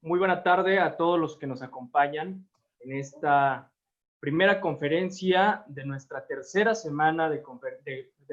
Muy buena tarde a todos los que nos acompañan en esta primera conferencia de nuestra tercera semana de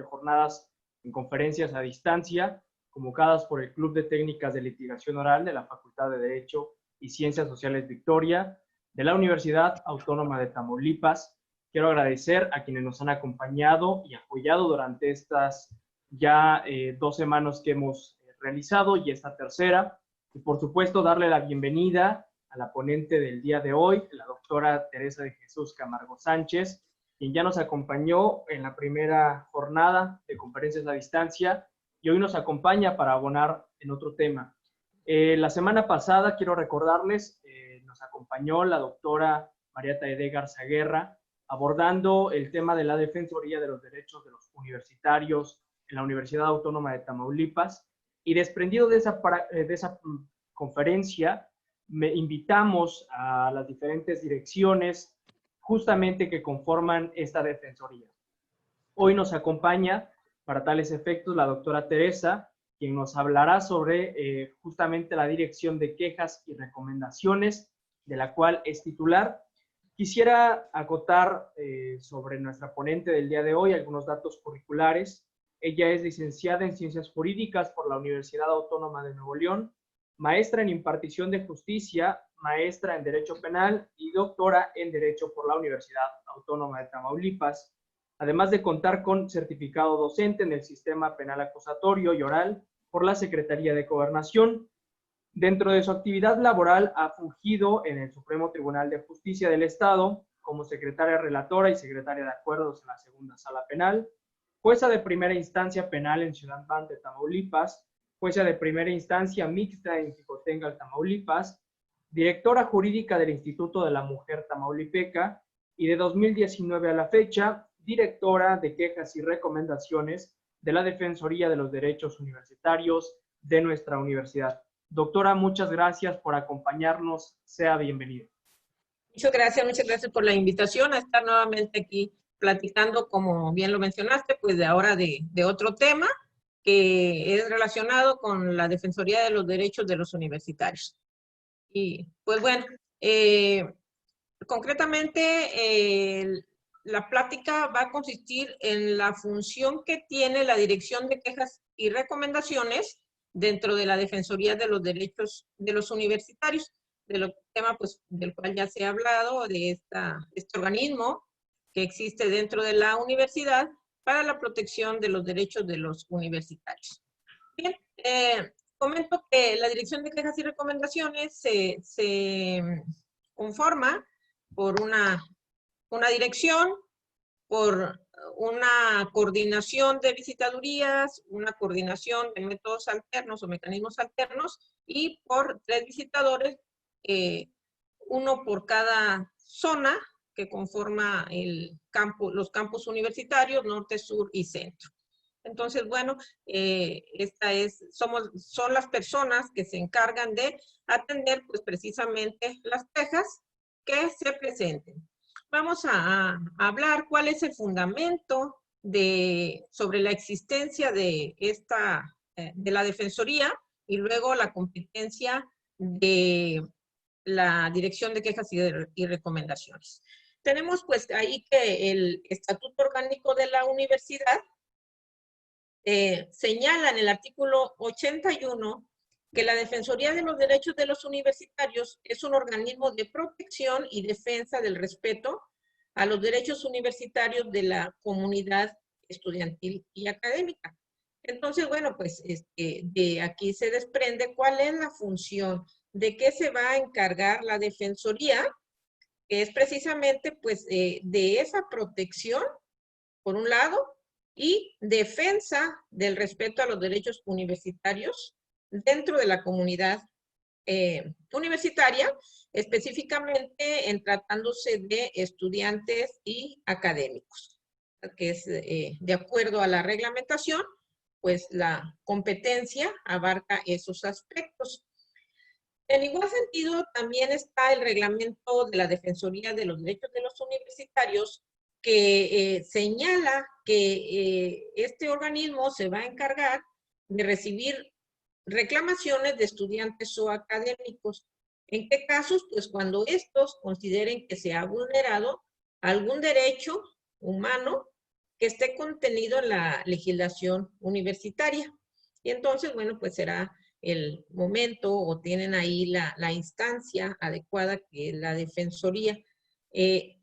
jornadas en conferencias a distancia, convocadas por el Club de Técnicas de Litigación Oral de la Facultad de Derecho y Ciencias Sociales Victoria de la Universidad Autónoma de Tamaulipas. Quiero agradecer a quienes nos han acompañado y apoyado durante estas ya 2 semanas que hemos realizado y esta tercera. Y por supuesto, darle la bienvenida a la ponente del día de hoy, la doctora Teresa de Jesús Camargo Sánchez, quien ya nos acompañó en la primera jornada de conferencias a distancia y hoy nos acompaña para abonar en otro tema. La semana pasada, quiero recordarles, nos acompañó la doctora María Taide Garza Guerra, abordando el tema de la Defensoría de los Derechos de los Universitarios en la Universidad Autónoma de Tamaulipas. Y desprendido de esa conferencia, invitamos a las diferentes direcciones justamente que conforman esta defensoría. Hoy nos acompaña para tales efectos la doctora Teresa, quien nos hablará sobre justamente la dirección de quejas y recomendaciones, de la cual es titular. Quisiera acotar sobre nuestra ponente del día de hoy algunos datos curriculares. Ella es licenciada en Ciencias Jurídicas por la Universidad Autónoma de Nuevo León, maestra en impartición de justicia, maestra en Derecho Penal y doctora en Derecho por la Universidad Autónoma de Tamaulipas, además de contar con certificado docente en el sistema penal acusatorio y oral por la Secretaría de Gobernación. Dentro de su actividad laboral ha fungido en el Supremo Tribunal de Justicia del Estado como secretaria relatora y secretaria de acuerdos en la Segunda Sala Penal, jueza de primera instancia penal en Ciudad Bante, Tamaulipas, jueza de primera instancia mixta en Jicotengal, Tamaulipas, directora jurídica del Instituto de la Mujer Tamaulipeca y de 2019 a la fecha, directora de quejas y recomendaciones de la Defensoría de los Derechos Universitarios de nuestra universidad. Doctora, muchas gracias por acompañarnos. Sea bienvenida. Muchas gracias por la invitación a estar nuevamente aquí platicando, como bien lo mencionaste, pues de ahora de otro tema que es relacionado con la Defensoría de los Derechos de los Universitarios. Y pues bueno, concretamente la plática va a consistir en la función que tiene la Dirección de Quejas y Recomendaciones dentro de la Defensoría de los Derechos de los Universitarios, del tema pues, del cual ya se ha hablado, de este organismo que existe dentro de la universidad para la protección de los derechos de los universitarios. Bien, comento que la Dirección de Quejas y Recomendaciones se conforma por una dirección, por una coordinación de visitadurías, una coordinación de métodos alternos o mecanismos alternos y por 3 visitadores, uno por cada zona que conforma los campus universitarios, norte, sur y centro. Entonces, bueno, son las personas que se encargan de atender, pues, precisamente las quejas que se presenten. Vamos a hablar cuál es el fundamento sobre la existencia de la Defensoría y luego la competencia de la Dirección de Quejas y Recomendaciones. Tenemos pues ahí que el Estatuto Orgánico de la Universidad señala en el artículo 81 que la Defensoría de los Derechos de los Universitarios es un organismo de protección y defensa del respeto a los derechos universitarios de la comunidad estudiantil y académica. Entonces, bueno, pues de aquí se desprende cuál es la función, de qué se va a encargar la Defensoría, que es precisamente pues de esa protección, por un lado, y defensa del respeto a los derechos universitarios dentro de la comunidad universitaria, específicamente en tratándose de estudiantes y académicos, que es de acuerdo a la reglamentación, pues la competencia abarca esos aspectos. En igual sentido, también está el reglamento de la Defensoría de los Derechos de los Universitarios, que señala que este organismo se va a encargar de recibir reclamaciones de estudiantes o académicos. ¿En qué casos? Pues cuando estos consideren que se ha vulnerado algún derecho humano que esté contenido en la legislación universitaria. Y entonces, bueno, pues será el momento o tienen ahí la instancia adecuada que es la Defensoría. ¿Qué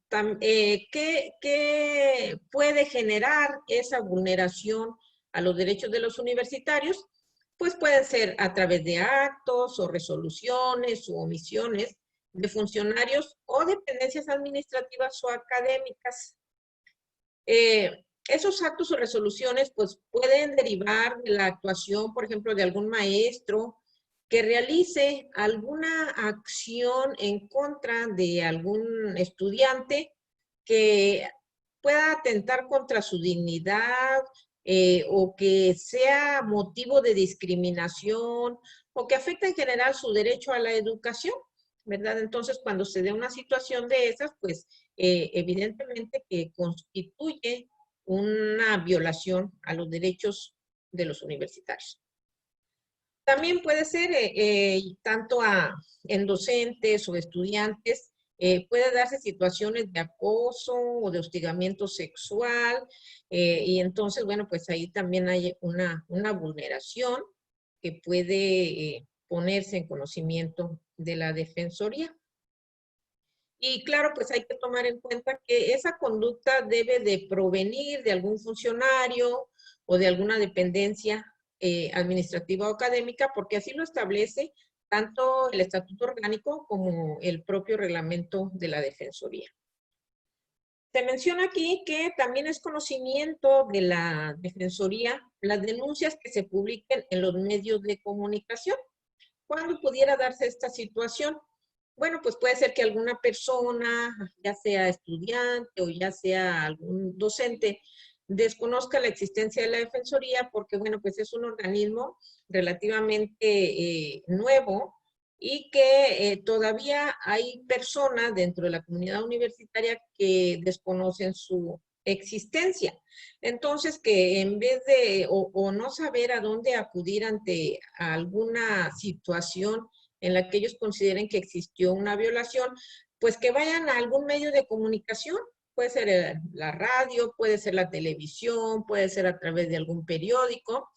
puede generar esa vulneración a los derechos de los universitarios? Pues pueden ser a través de actos o resoluciones u omisiones de funcionarios o dependencias administrativas o académicas. Esos actos o resoluciones pues pueden derivar de la actuación, por ejemplo, de algún maestro que realice alguna acción en contra de algún estudiante que pueda atentar contra su dignidad o que sea motivo de discriminación o que afecte en general su derecho a la educación, ¿verdad? Entonces, cuando se dé una situación de esas, pues evidentemente que constituye una violación a los derechos de los universitarios. También puede ser tanto en docentes o estudiantes, puede darse situaciones de acoso o de hostigamiento sexual, y entonces, bueno, pues ahí también hay una vulneración que puede ponerse en conocimiento de la Defensoría. Y claro, pues hay que tomar en cuenta que esa conducta debe de provenir de algún funcionario o de alguna dependencia administrativa o académica, porque así lo establece tanto el estatuto orgánico como el propio reglamento de la Defensoría. Se menciona aquí que también es conocimiento de la Defensoría las denuncias que se publiquen en los medios de comunicación. ¿Cuándo pudiera darse esta situación? Bueno, pues puede ser que alguna persona, ya sea estudiante o ya sea algún docente, desconozca la existencia de la Defensoría porque, bueno, pues es un organismo relativamente nuevo y que todavía hay personas dentro de la comunidad universitaria que desconocen su existencia. Entonces, que en vez de, o no saber a dónde acudir ante alguna situación en la que ellos consideren que existió una violación, pues que vayan a algún medio de comunicación, puede ser la radio, puede ser la televisión, puede ser a través de algún periódico,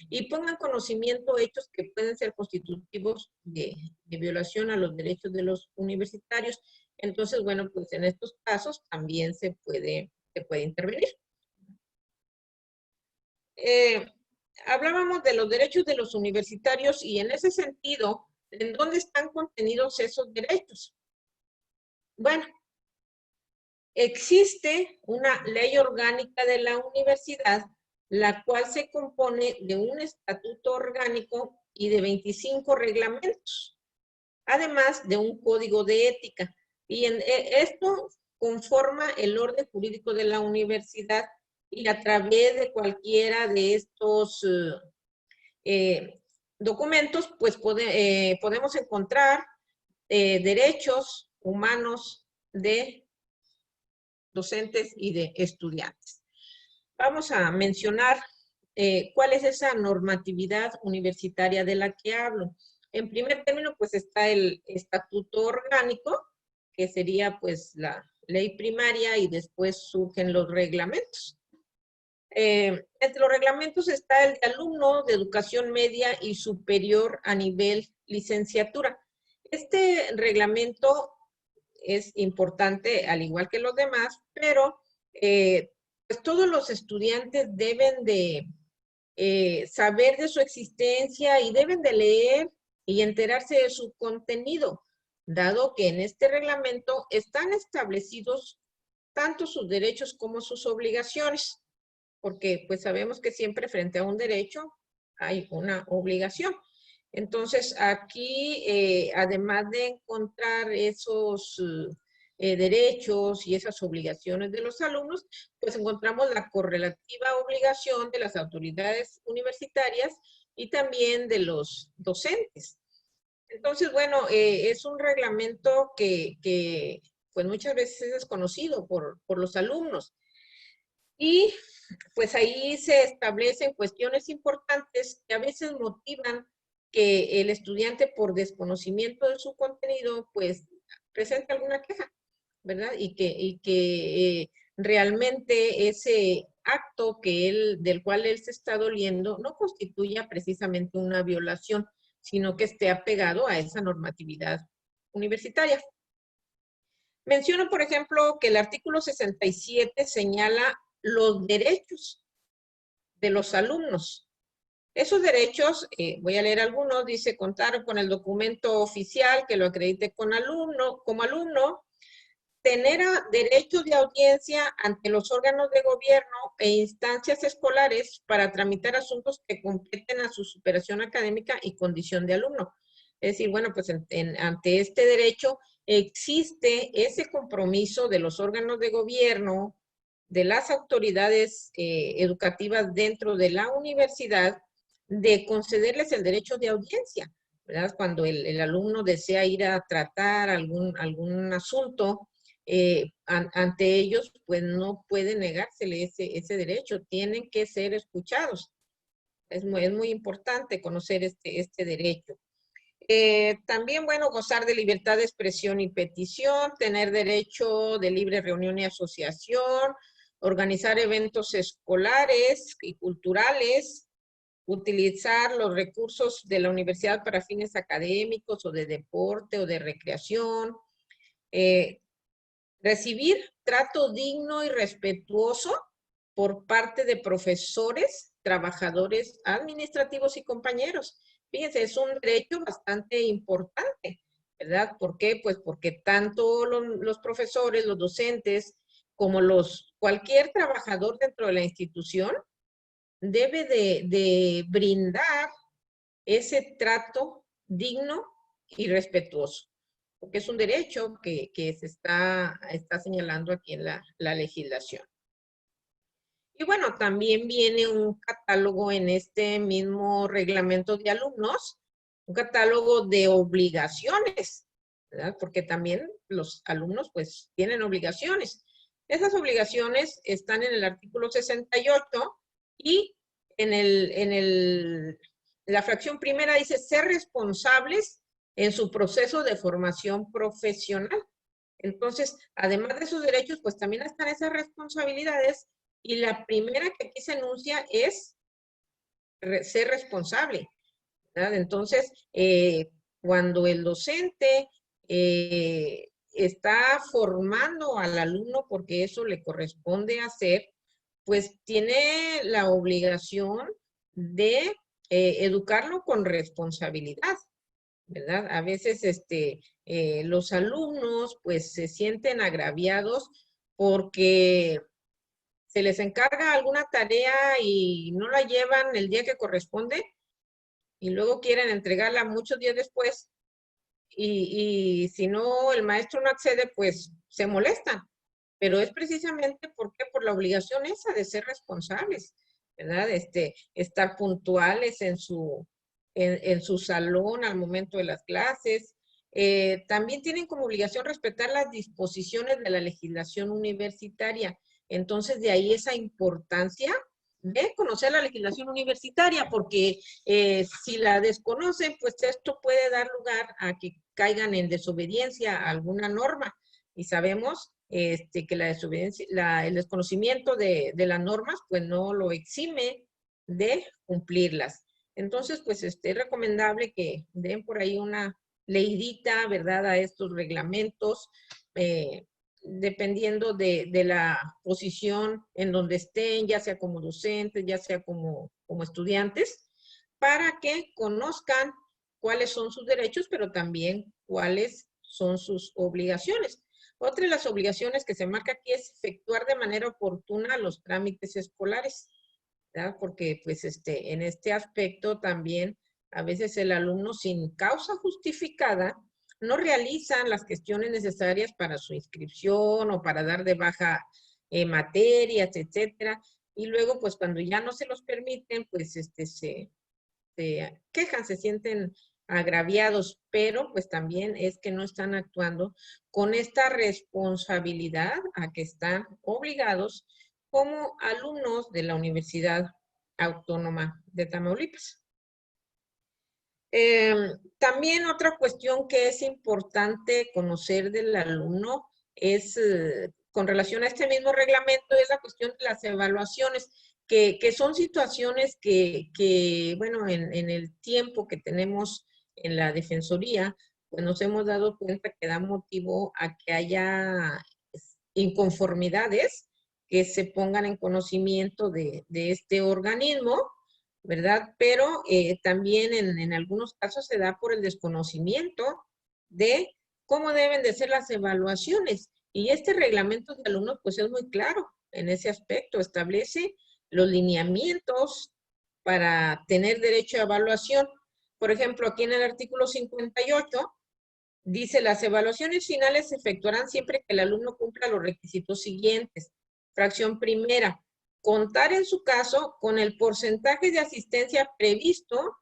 y pongan conocimiento hechos que pueden ser constitutivos de violación a los derechos de los universitarios. Entonces, bueno, pues en estos casos también se puede intervenir. Hablábamos de los derechos de los universitarios y en ese sentido, ¿en dónde están contenidos esos derechos? Bueno, existe una ley orgánica de la universidad, la cual se compone de un estatuto orgánico y de 25 reglamentos, además de un código de ética. Y esto conforma el orden jurídico de la universidad y a través de cualquiera de estos documentos, pues podemos encontrar derechos humanos de docentes y de estudiantes. Vamos a mencionar cuál es esa normatividad universitaria de la que hablo. En primer término, pues está el estatuto orgánico, que sería pues la ley primaria y después surgen los reglamentos. Entre los reglamentos está el de alumno de educación media y superior a nivel licenciatura. Este reglamento es importante, al igual que los demás, pero pues todos los estudiantes deben de saber de su existencia y deben de leer y enterarse de su contenido, dado que en este reglamento están establecidos tanto sus derechos como sus obligaciones, porque pues sabemos que siempre frente a un derecho hay una obligación. Entonces, aquí, además de encontrar esos derechos y esas obligaciones de los alumnos, pues encontramos la correlativa obligación de las autoridades universitarias y también de los docentes. Entonces, bueno, es un reglamento que pues muchas veces es desconocido por los alumnos. Y pues ahí se establecen cuestiones importantes que a veces motivan que el estudiante por desconocimiento de su contenido, pues presenta alguna queja, ¿verdad? Y que realmente ese acto del cual él se está doliendo no constituya precisamente una violación, sino que esté apegado a esa normatividad universitaria. Menciono, por ejemplo, que el artículo 67 señala los derechos de los alumnos. Esos derechos, voy a leer algunos, dice contar con el documento oficial que lo acredite como alumno, tener derechos de audiencia ante los órganos de gobierno e instancias escolares para tramitar asuntos que competen a su superación académica y condición de alumno. Es decir, bueno, pues ante este derecho existe ese compromiso de los órganos de gobierno, de las autoridades educativas dentro de la universidad, de concederles el derecho de audiencia, ¿verdad? Cuando el alumno desea ir a tratar algún asunto, ante ellos, pues no puede negársele ese derecho, tienen que ser escuchados. Es muy importante conocer este derecho. También, bueno, gozar de libertad de expresión y petición, tener derecho de libre reunión y asociación, organizar eventos escolares y culturales, utilizar los recursos de la universidad para fines académicos o de deporte o de recreación, recibir trato digno y respetuoso por parte de profesores, trabajadores administrativos y compañeros. Fíjense, es un derecho bastante importante, ¿verdad? ¿Por qué? Pues porque tanto los profesores, los docentes, como cualquier trabajador dentro de la institución debe de brindar ese trato digno y respetuoso, porque es un derecho que se está señalando aquí en la legislación. Y bueno, también viene un catálogo en este mismo reglamento de alumnos, un catálogo de obligaciones, ¿verdad? Porque también los alumnos pues tienen obligaciones. Esas obligaciones están en el artículo 68 y en la fracción primera dice ser responsables en su proceso de formación profesional. Entonces, además de sus derechos, pues también están esas responsabilidades. Y la primera que aquí se enuncia es ser responsable, ¿verdad? Entonces, cuando el docente está formando al alumno porque eso le corresponde hacer, pues tiene la obligación de educarlo con responsabilidad, ¿verdad? A veces los alumnos pues se sienten agraviados porque se les encarga alguna tarea y no la llevan el día que corresponde y luego quieren entregarla muchos días después y si no, el maestro no accede, pues se molestan. Pero es precisamente porque por la obligación esa de ser responsables, ¿verdad? Estar puntuales en su salón al momento de las clases. También tienen como obligación respetar las disposiciones de la legislación universitaria. Entonces, de ahí esa importancia de conocer la legislación universitaria, porque si la desconocen, pues esto puede dar lugar a que caigan en desobediencia a alguna norma. Y sabemos que la desobediencia, el desconocimiento de las normas, pues no lo exime de cumplirlas. Entonces, pues es recomendable que den por ahí una leidita, ¿verdad?, a estos reglamentos, dependiendo de la posición en donde estén, ya sea como docentes, ya sea como estudiantes, para que conozcan cuáles son sus derechos, pero también cuáles son sus obligaciones. Otra de las obligaciones que se marca aquí es efectuar de manera oportuna los trámites escolares, ¿verdad? Porque pues en este aspecto también a veces el alumno sin causa justificada no realizan las gestiones necesarias para su inscripción o para dar de baja materias, etcétera. Y luego, pues cuando ya no se los permiten, pues se quejan, se sienten agraviados, pero pues también es que no están actuando con esta responsabilidad a que están obligados como alumnos de la Universidad Autónoma de Tamaulipas. También otra cuestión que es importante conocer del alumno es, con relación a este mismo reglamento, es la cuestión de las evaluaciones, que son situaciones que bueno, en el tiempo que tenemos en la Defensoría, pues nos hemos dado cuenta que da motivo a que haya inconformidades que se pongan en conocimiento de este organismo, ¿verdad? Pero también en algunos casos se da por el desconocimiento de cómo deben de ser las evaluaciones. Y este reglamento de alumnos pues es muy claro en ese aspecto, establece los lineamientos para tener derecho a evaluación. Por ejemplo, aquí en el artículo 58 dice, las evaluaciones finales se efectuarán siempre que el alumno cumpla los requisitos siguientes. Fracción primera, contar en su caso con el porcentaje de asistencia previsto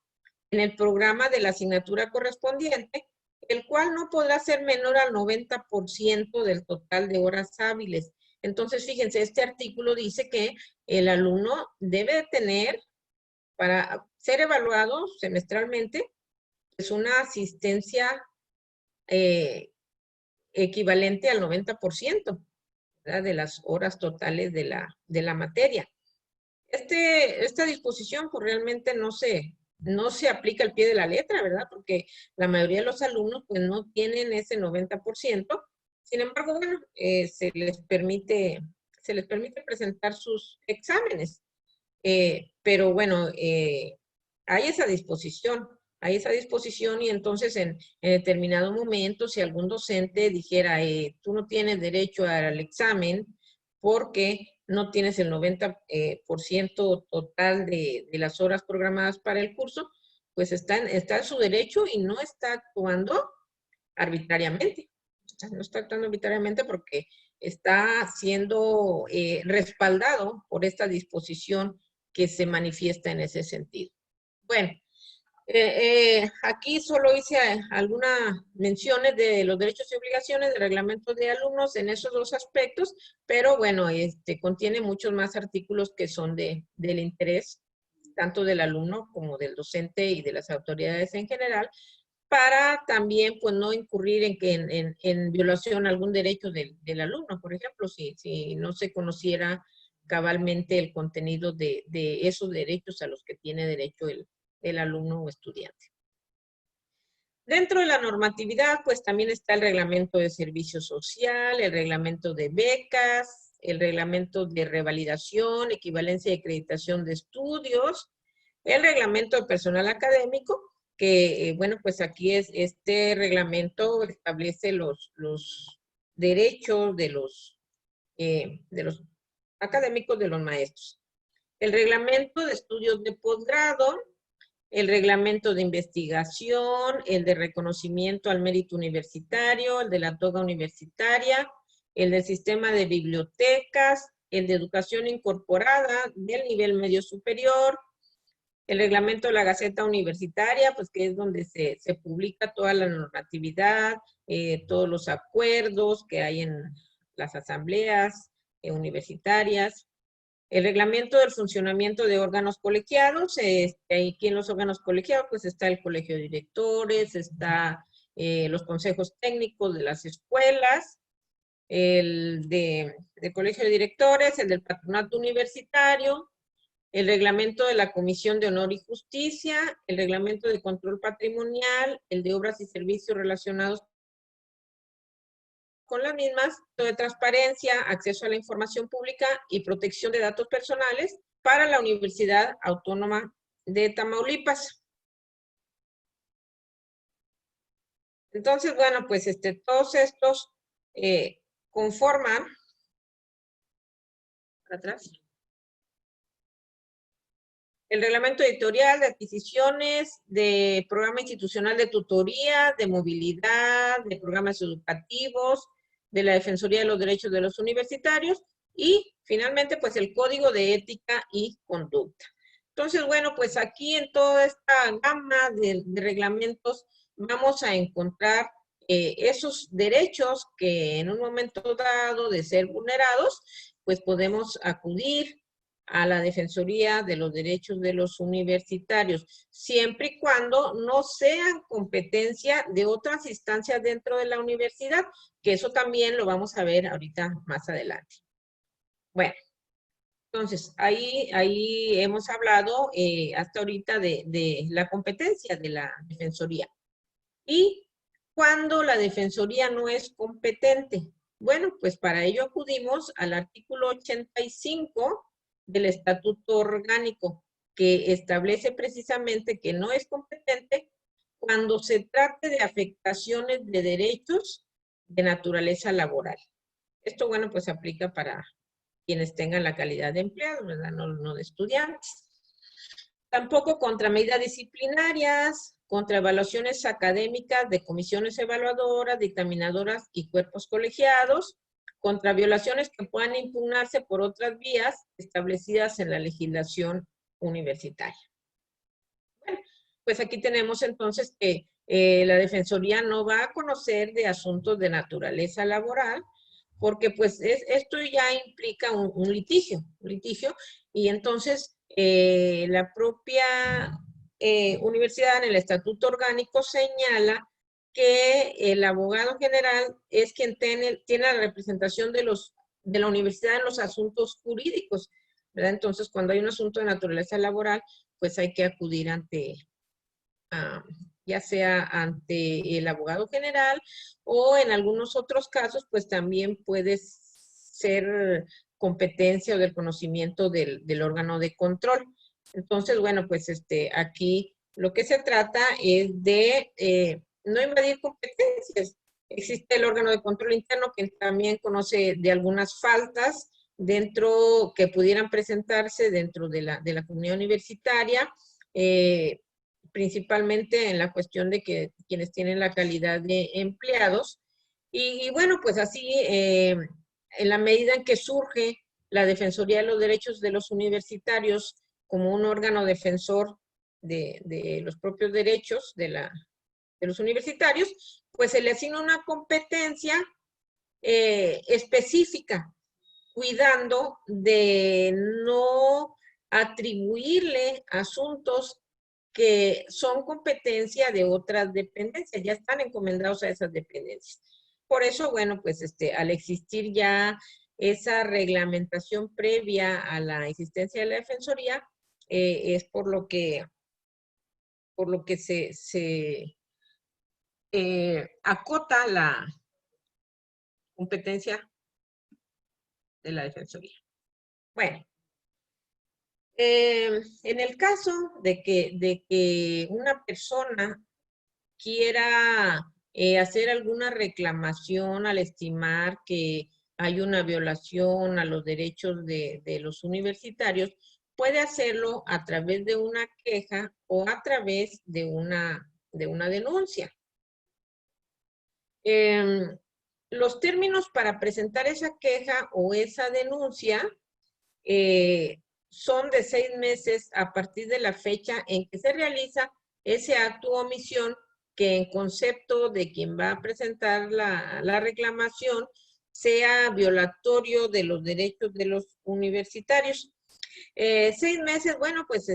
en el programa de la asignatura correspondiente, el cual no podrá ser menor al 90% del total de horas hábiles. Entonces, fíjense, este artículo dice que el alumno debe tener, para ser evaluado semestralmente, pues una asistencia equivalente al 90%, ¿verdad?, de las horas totales de la materia. Esta disposición pues realmente no se aplica al pie de la letra, ¿verdad? Porque la mayoría de los alumnos pues no tienen ese 90%. Sin embargo, bueno, se les permite presentar sus exámenes. Pero bueno, hay esa disposición y entonces en determinado momento, si algún docente dijera, tú no tienes derecho al examen porque no tienes el 90% total de las horas programadas para el curso, pues está en su derecho y no está actuando arbitrariamente. No está actuando arbitrariamente porque está siendo respaldado por esta disposición que se manifiesta en ese sentido. Bueno, aquí solo hice algunas menciones de los derechos y obligaciones del reglamento de alumnos en esos dos aspectos, pero bueno, contiene muchos más artículos que son del interés tanto del alumno como del docente y de las autoridades en general, para también pues no incurrir en violación a algún derecho del alumno. Por ejemplo, si no se conociera cabalmente el contenido de esos derechos a los que tiene derecho el alumno o estudiante. Dentro de la normatividad, pues también está el reglamento de servicio social, el reglamento de becas, el reglamento de revalidación, equivalencia y acreditación de estudios, el reglamento de personal académico, que, bueno, pues aquí este reglamento establece los derechos de los académicos, de los maestros. El reglamento de estudios de posgrado, el reglamento de investigación, el de reconocimiento al mérito universitario, el de la toga universitaria, el del sistema de bibliotecas, el de educación incorporada del nivel medio superior, el reglamento de la Gaceta Universitaria, pues que es donde se publica toda la normatividad, todos los acuerdos que hay en las asambleas universitarias. El reglamento del funcionamiento de órganos colegiados, aquí en los órganos colegiados pues está el colegio de directores, está los consejos técnicos de las escuelas, el de colegio de directores, el del patronato universitario, el reglamento de la Comisión de Honor y Justicia, el reglamento de control patrimonial, el de obras y servicios relacionados con las mismas, de transparencia, acceso a la información pública y protección de datos personales para la Universidad Autónoma de Tamaulipas. Entonces, bueno, pues todos estos conforman, para atrás, el reglamento editorial de adquisiciones, de programa institucional de tutoría, de movilidad, de programas educativos, de la Defensoría de los Derechos de los Universitarios y finalmente pues el Código de Ética y Conducta. Entonces, bueno, pues aquí en toda esta gama de reglamentos vamos a encontrar esos derechos que en un momento dado de ser vulnerados, pues podemos acudir a la Defensoría de los Derechos de los Universitarios, siempre y cuando no sean competencia de otras instancias dentro de la universidad, que eso también lo vamos a ver ahorita más adelante. Bueno, entonces, ahí hemos hablado hasta ahorita de la competencia de la Defensoría. ¿Y cuándo la Defensoría no es competente? Bueno, pues para ello acudimos al artículo 85 del Estatuto Orgánico, que establece precisamente que no es competente cuando se trate de afectaciones de derechos de naturaleza laboral. Esto, bueno, pues se aplica para quienes tengan la calidad de empleados, ¿verdad? No de estudiantes. Tampoco contra medidas disciplinarias, contra evaluaciones académicas de comisiones evaluadoras, dictaminadoras y cuerpos colegiados, contra violaciones que puedan impugnarse por otras vías establecidas en la legislación universitaria. Bueno, pues aquí tenemos entonces que la Defensoría no va a conocer de asuntos de naturaleza laboral, porque pues esto ya implica un litigio, y entonces la propia universidad en el Estatuto Orgánico señala que el abogado general es quien tiene la representación de la universidad en los asuntos jurídicos, ¿verdad? Entonces, cuando hay un asunto de naturaleza laboral, pues hay que acudir ante, ya sea ante el abogado general o en algunos otros casos, pues también puede ser competencia o del conocimiento del órgano de control. Entonces, bueno, pues aquí lo que se trata es de no invadir competencias. Existe el órgano de control interno que también conoce de algunas faltas dentro que pudieran presentarse dentro de la comunidad universitaria, principalmente en la cuestión de que quienes tienen la calidad de empleados. Y bueno, pues así, en la medida en que surge la Defensoría de los Derechos de los Universitarios como un órgano defensor de los propios derechos de los universitarios, pues se le asigna una competencia específica, cuidando de no atribuirle asuntos que son competencia de otras dependencias, ya están encomendados a esas dependencias. Por eso, bueno, pues al existir ya esa reglamentación previa a la existencia de la Defensoría, es por lo que se acota la competencia de la Defensoría. Bueno, en el caso de que una persona quiera hacer alguna reclamación al estimar que hay una violación a los derechos de los universitarios, puede hacerlo a través de una queja o a través de una denuncia. Los términos para presentar esa queja o esa denuncia son de 6 meses a partir de la fecha en que se realiza ese acto o omisión que en concepto de quien va a presentar la reclamación sea violatorio de los derechos de los universitarios. 6 meses, bueno, pues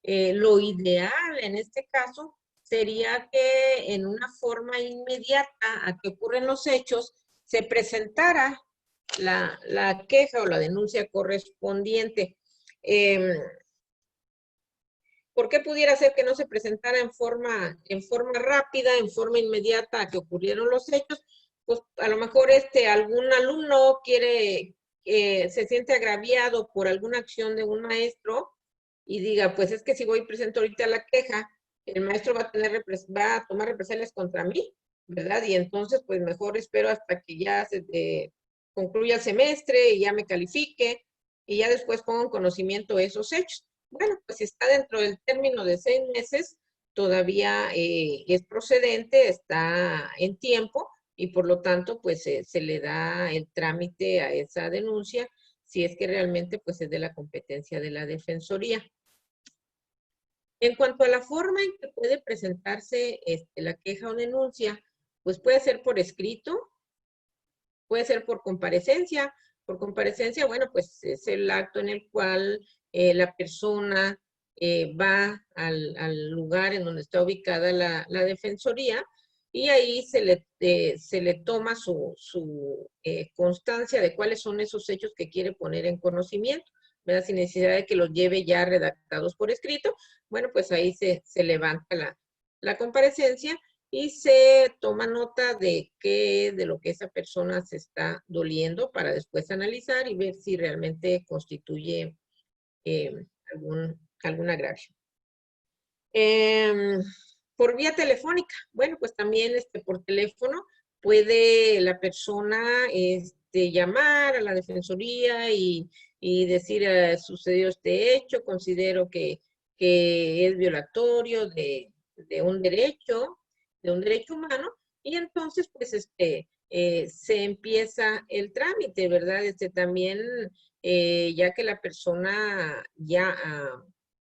lo ideal en este caso sería que en una forma inmediata a que ocurren los hechos se presentara la queja o la denuncia correspondiente. ¿Por qué pudiera ser que no se presentara en forma rápida, en forma inmediata a que ocurrieron los hechos? Pues a lo mejor algún alumno se siente agraviado por alguna acción de un maestro y diga, pues es que si voy y presento ahorita la queja, el maestro va a tomar represalias contra mí, ¿verdad? Y entonces, pues mejor espero hasta que ya se concluya el semestre y ya me califique y ya después pongo en conocimiento esos hechos. Bueno, pues si está dentro del término de 6 meses, todavía es procedente, está en tiempo y por lo tanto, pues se le da el trámite a esa denuncia si es que realmente pues es de la competencia de la Defensoría. En cuanto a la forma en que puede presentarse la queja o denuncia, pues puede ser por escrito, puede ser por comparecencia, Por comparecencia, bueno, pues es el acto en el cual la persona va al lugar en donde está ubicada la defensoría y ahí se le toma su constancia de cuáles son esos hechos que quiere poner en conocimiento, ¿verdad? Sin necesidad de que los lleve ya redactados por escrito. Bueno, pues ahí se levanta la comparecencia y se toma nota de de lo que esa persona se está doliendo para después analizar y ver si realmente constituye algún agravio. Por vía telefónica, bueno, pues también por teléfono puede la persona llamar a la defensoría y decir, sucedió este hecho, considero que es violatorio de un derecho humano, y entonces pues se empieza el trámite, ¿verdad? También, ya que la persona ya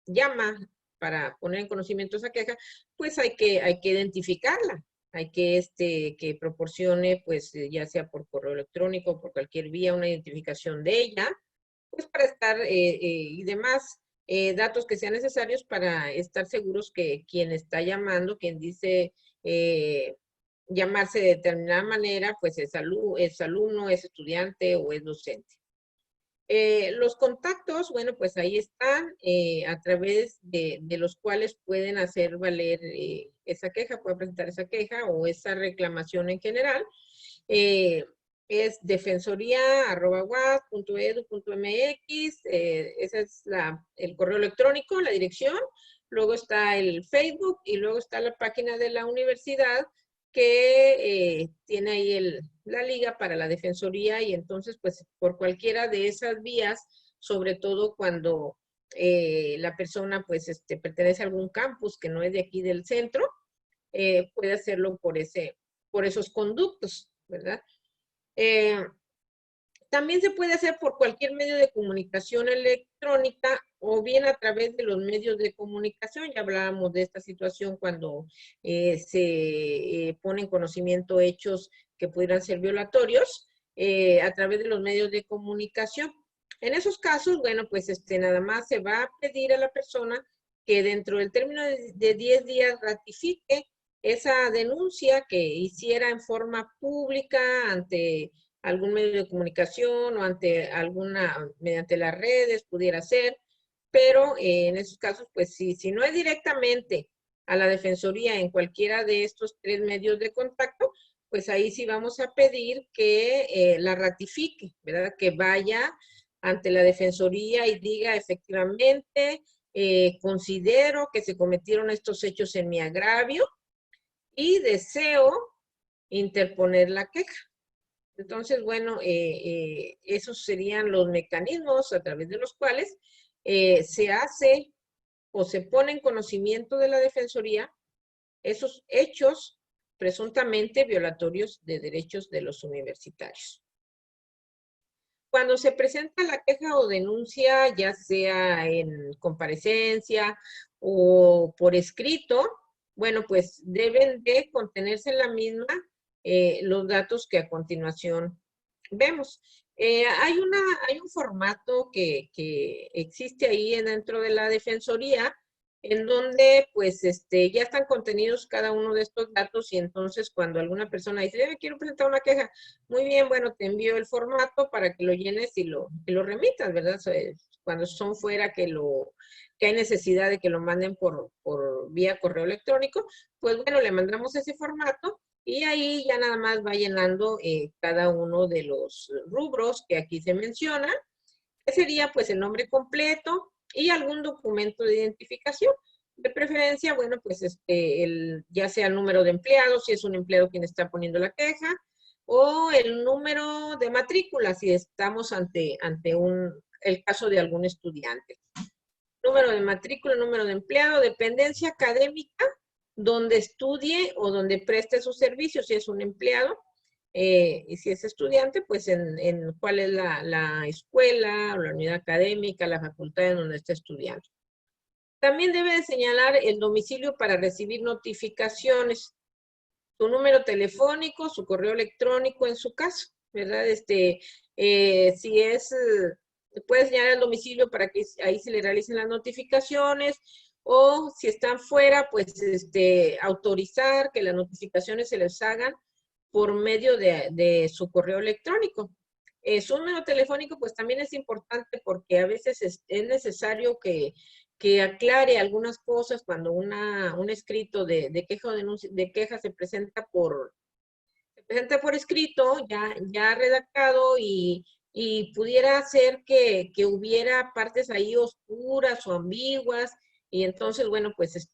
llama para poner en conocimiento esa queja, pues hay que identificarla, hay que proporcione, pues ya sea por correo electrónico o por cualquier vía, una identificación de ella, pues para estar y demás datos que sean necesarios para estar seguros que quien está llamando, quien dice llamarse de determinada manera, pues es alumno, es estudiante o es docente. Los contactos, bueno, pues ahí están, a través de los cuales pueden hacer valer esa queja, pueden presentar esa queja o esa reclamación en general. Es defensoría@uas.edu.mx, ese es el correo electrónico, la dirección. Luego está el Facebook y luego está la página de la universidad que tiene ahí la liga para la defensoría, y entonces pues por cualquiera de esas vías, sobre todo cuando la persona pues pertenece a algún campus que no es de aquí del centro, puede hacerlo por esos conductos, ¿verdad? También se puede hacer por cualquier medio de comunicación electrónica o bien a través de los medios de comunicación. Ya hablábamos de esta situación cuando se pone en conocimiento hechos que pudieran ser violatorios a través de los medios de comunicación. En esos casos, bueno, pues nada más se va a pedir a la persona que dentro del término de 10 días ratifique esa denuncia que hiciera en forma pública ante algún medio de comunicación o mediante las redes pudiera ser, pero en esos casos, pues si no es directamente a la defensoría en cualquiera de estos 3 medios de contacto, pues ahí sí vamos a pedir que la ratifique, ¿verdad? Que vaya ante la defensoría y diga efectivamente, considero que se cometieron estos hechos en mi agravio y deseo interponer la queja. Entonces, bueno, esos serían los mecanismos a través de los cuales se hace o se pone en conocimiento de la defensoría esos hechos presuntamente violatorios de derechos de los universitarios. Cuando se presenta la queja o denuncia, ya sea en comparecencia o por escrito, bueno, pues deben de contenerse en la misma los datos que a continuación vemos. Hay un formato que existe ahí dentro de la defensoría, en donde pues ya están contenidos cada uno de estos datos, y entonces cuando alguna persona dice, quiero presentar una queja, muy bien, bueno, te envío el formato para que lo llenes y lo remitas, ¿verdad? Cuando son fuera que hay necesidad de que lo manden por vía correo electrónico, pues bueno, le mandamos ese formato y ahí ya nada más va llenando cada uno de los rubros que aquí se menciona, que sería pues el nombre completo y algún documento de identificación. De preferencia, bueno, pues ya sea el número de empleados, si es un empleado quien está poniendo la queja, o el número de matrícula, si estamos ante el caso de algún estudiante. Número de matrícula, número de empleado, dependencia académica, donde estudie o donde preste sus servicios, si es un empleado, y si es estudiante, pues en cuál es la escuela o la unidad académica, la facultad en donde está estudiando. También debe de señalar el domicilio para recibir notificaciones, su número telefónico, su correo electrónico en su caso, ¿verdad? Si es, puede señalar el domicilio para que ahí se le realicen las notificaciones, o si están fuera, pues autorizar que las notificaciones se les hagan por medio de su correo electrónico. Su número telefónico, pues también es importante porque a veces es necesario que aclare algunas cosas cuando un escrito de queja o denuncia, de queja se presenta por escrito, ya redactado, y pudiera ser que hubiera partes ahí oscuras o ambiguas, y entonces, bueno, pues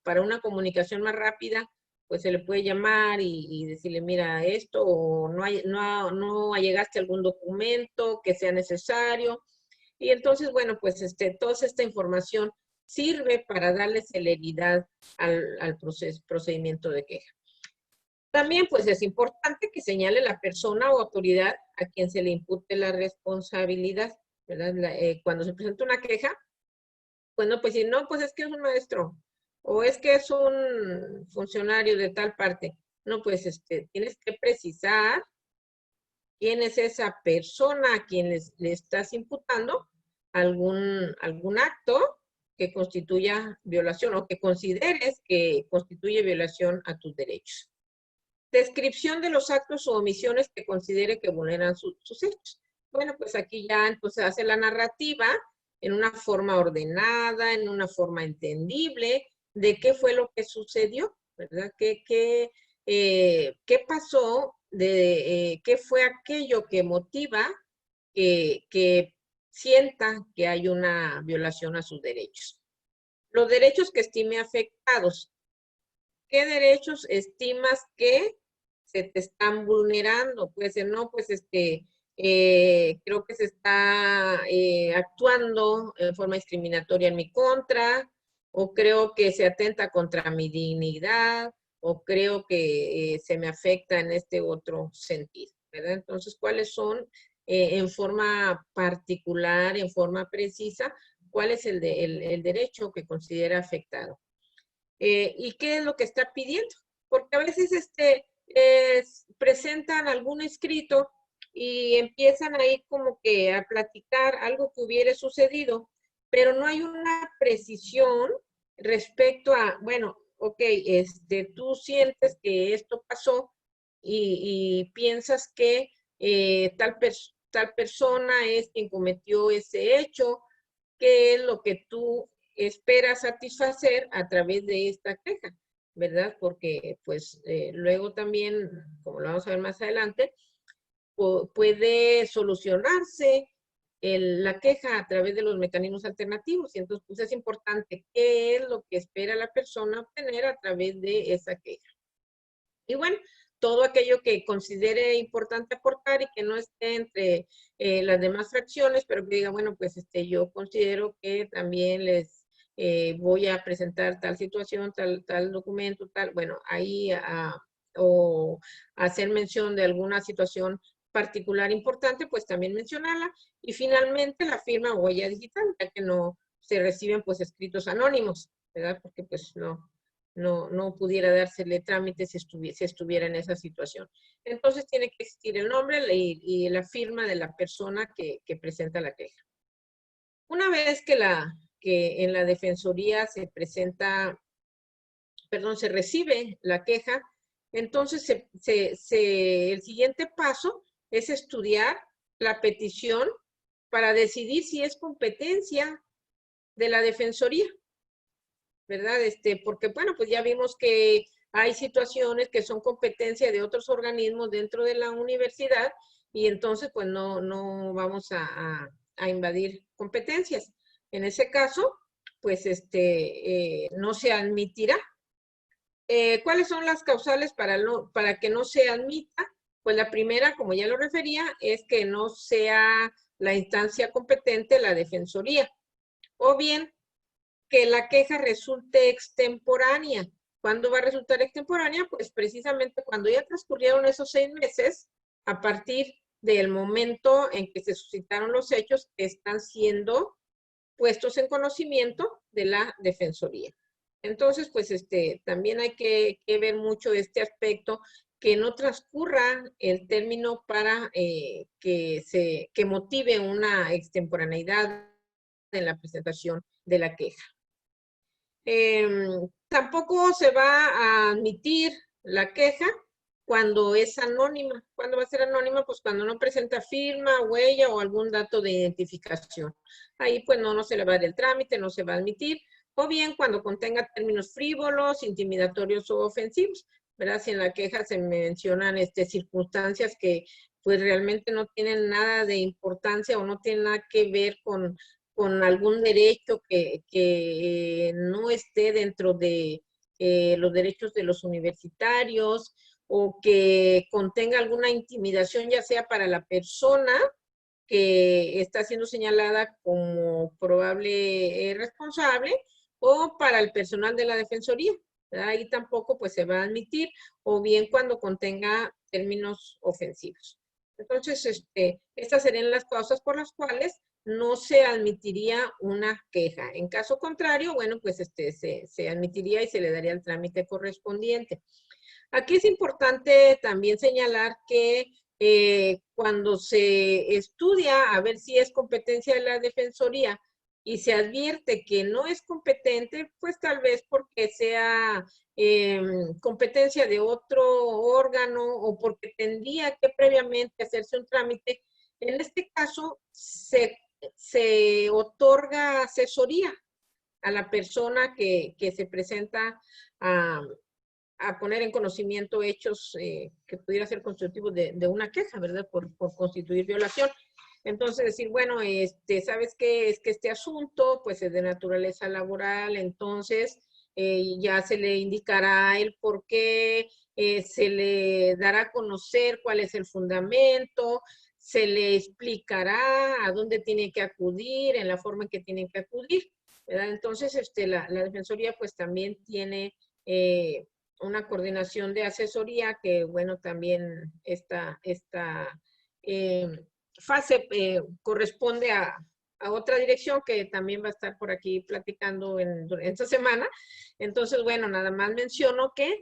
para una comunicación más rápida, pues se le puede llamar y decirle, mira, esto, o no allegaste algún documento que sea necesario. Y entonces, bueno, pues toda esta información sirve para darle celeridad al procedimiento de queja. También, pues, es importante que señale la persona o autoridad a quien se le impute la responsabilidad, ¿verdad? Cuando se presenta una queja, pues no, pues si no, pues es que es un maestro, o es que es un funcionario de tal parte. No, pues tienes que precisar quién es esa persona a quien le estás imputando algún acto que constituya violación o que consideres que constituye violación a tus derechos. Descripción de los actos o omisiones que considere que vulneran sus hechos. Bueno, pues aquí ya entonces hace la narrativa en una forma ordenada, en una forma entendible, de qué fue lo que sucedió, ¿verdad? ¿Qué pasó? ¿Qué fue aquello que motiva que sienta que hay una violación a sus derechos? Los derechos que estime afectados. ¿Qué derechos estimas que se te están vulnerando? Puede ser, no, pues creo que se está actuando en forma discriminatoria en mi contra, o creo que se atenta contra mi dignidad, o creo que se me afecta en este otro sentido, ¿verdad? Entonces, ¿cuáles son en forma particular, en forma precisa, cuál es el derecho que considera afectado? ¿Y qué es lo que está pidiendo? Porque a veces presentan algún escrito y empiezan ahí como que a platicar algo que hubiera sucedido, pero no hay una precisión respecto a, bueno, ok, tú sientes que esto pasó y piensas que tal persona es quien cometió ese hecho. ¿Qué es lo que tú esperas satisfacer a través de esta queja? ¿Verdad? Porque pues luego también, como lo vamos a ver más adelante, puede solucionarse la queja a través de los mecanismos alternativos. Y entonces, pues es importante qué es lo que espera la persona obtener a través de esa queja. Y bueno, todo aquello que considere importante aportar y que no esté entre las demás fracciones, pero que diga, bueno, pues yo considero que también les voy a presentar tal situación, tal documento, tal, bueno, ahí o hacer mención de alguna situación particular importante, pues también mencionarla. Y finalmente la firma o huella digital, ya que no se reciben pues escritos anónimos, ¿verdad? Porque pues no pudiera dársele trámite si estuviera en esa situación. Entonces tiene que existir el nombre y la firma de la persona que presenta la queja. Una vez que en la defensoría se recibe la queja, entonces el siguiente paso es estudiar la petición para decidir si es competencia de la defensoría, ¿verdad? Porque, bueno, pues ya vimos que hay situaciones que son competencia de otros organismos dentro de la universidad y entonces, pues no vamos a invadir competencias. En ese caso, pues no se admitirá. ¿Cuáles son las causales para que no se admita? Pues la primera, como ya lo refería, es que no sea la instancia competente la defensoría. O bien, que la queja resulte extemporánea. ¿Cuándo va a resultar extemporánea? Pues precisamente cuando ya transcurrieron esos 6 meses, a partir del momento en que se suscitaron los hechos que están siendo puestos en conocimiento de la defensoría. Entonces, pues también hay que ver mucho este aspecto que no transcurra el término para que motive una extemporaneidad en la presentación de la queja. Tampoco se va a admitir la queja cuando es anónima. ¿Cuándo va a ser anónima? Pues cuando no presenta firma, huella o algún dato de identificación. Ahí pues no se le va a dar el trámite, no se va a admitir. O bien cuando contenga términos frívolos, intimidatorios o ofensivos, ¿verdad? Si en la queja se mencionan circunstancias que pues realmente no tienen nada de importancia o no tienen nada que ver con algún derecho que no esté dentro de los derechos de los universitarios, o que contenga alguna intimidación, ya sea para la persona que está siendo señalada como probable responsable, o para el personal de la Defensoría. Ahí tampoco pues se va a admitir, o bien cuando contenga términos ofensivos. Entonces, estas serían las causas por las cuales no se admitiría una queja. En caso contrario, bueno, pues se admitiría y se le daría el trámite correspondiente. Aquí es importante también señalar que cuando se estudia a ver si es competencia de la Defensoría y se advierte que no es competente, pues tal vez porque sea competencia de otro órgano o porque tendría que previamente hacerse un trámite, en este caso se otorga asesoría a la persona que se presenta a poner en conocimiento hechos que pudiera ser constitutivos de una queja, ¿verdad? Por constituir violación. Entonces decir, bueno, ¿sabes qué? Es que este asunto, pues es de naturaleza laboral, entonces ya se le indicará el por qué, se le dará a conocer cuál es el fundamento, se le explicará a dónde tiene que acudir, en la forma en que tiene que acudir, ¿verdad? Entonces, la Defensoría pues también tiene una coordinación de asesoría que, bueno, también esta fase corresponde a otra dirección que también va a estar por aquí platicando en esta semana. Entonces, bueno, nada más menciono que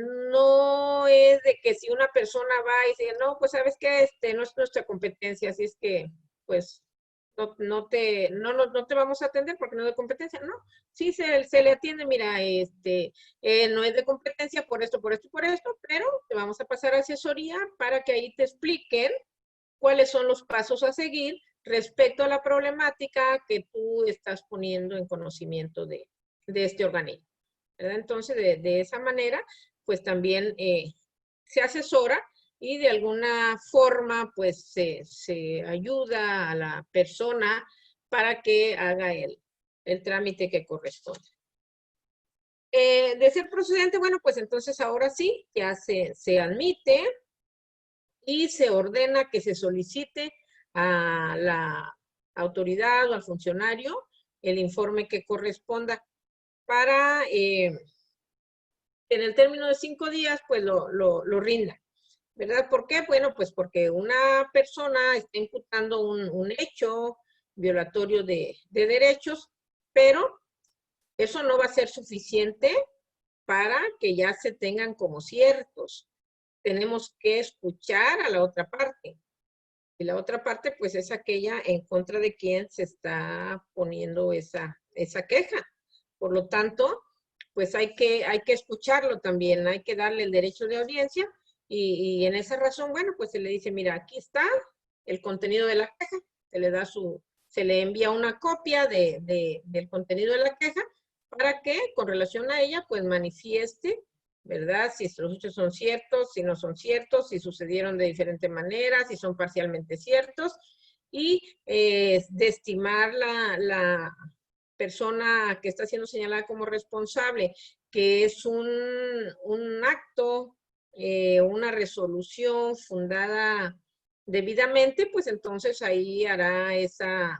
no es de que si una persona va y dice, no, pues sabes que no es nuestra competencia, así es que, pues, no te vamos a atender porque no es de competencia, no. Sí se le atiende, mira, no es de competencia por esto, por esto, por esto, pero te vamos a pasar a asesoría para que ahí te expliquen cuáles son los pasos a seguir respecto a la problemática que tú estás poniendo en conocimiento de este organismo, ¿verdad? Entonces, de esa manera, pues también se asesora y de alguna forma, pues se ayuda a la persona para que haga el trámite que corresponde. De ser procedente, bueno, pues entonces ahora sí, ya se admite y se ordena que se solicite a la autoridad o al funcionario el informe que corresponda para en el término de 5 días, pues lo rinda, ¿verdad? ¿Por qué? Bueno, pues porque una persona está imputando un hecho violatorio de derechos, pero eso no va a ser suficiente para que ya se tengan como ciertos. Tenemos que escuchar a la otra parte. Y la otra parte, pues, es aquella en contra de quien se está poniendo esa queja. Por lo tanto, pues hay que escucharlo también, hay que darle el derecho de audiencia y en esa razón, bueno, pues se le dice, mira, aquí está el contenido de la queja, se le envía una copia del contenido de la queja para que con relación a ella, pues manifieste, ¿verdad? Si los hechos son ciertos, si no son ciertos, si sucedieron de diferente manera, si son parcialmente ciertos, y de estimar la persona que está siendo señalada como responsable, que es un acto, una resolución fundada debidamente, pues entonces ahí hará esa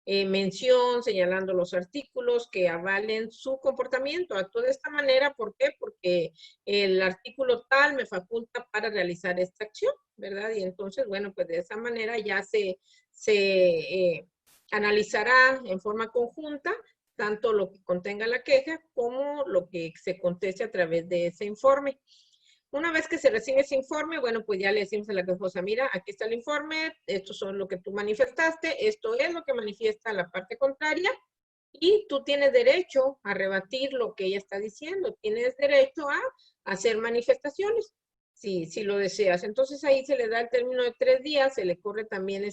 mención señalando los artículos que avalen su comportamiento. Actúo de esta manera, ¿por qué? Porque el artículo tal me faculta para realizar esta acción, ¿verdad? Y entonces, bueno, pues de esa manera ya se analizará en forma conjunta tanto lo que contenga la queja como lo que se conteste a través de ese informe. Una vez que se recibe ese informe, bueno, pues ya le decimos a la quejosa, mira, aquí está el informe, estos son lo que tú manifestaste, esto es lo que manifiesta la parte contraria, y tú tienes derecho a rebatir lo que ella está diciendo, tienes derecho a hacer manifestaciones, si lo deseas. Entonces ahí se le da el término de 3 días, se le corre también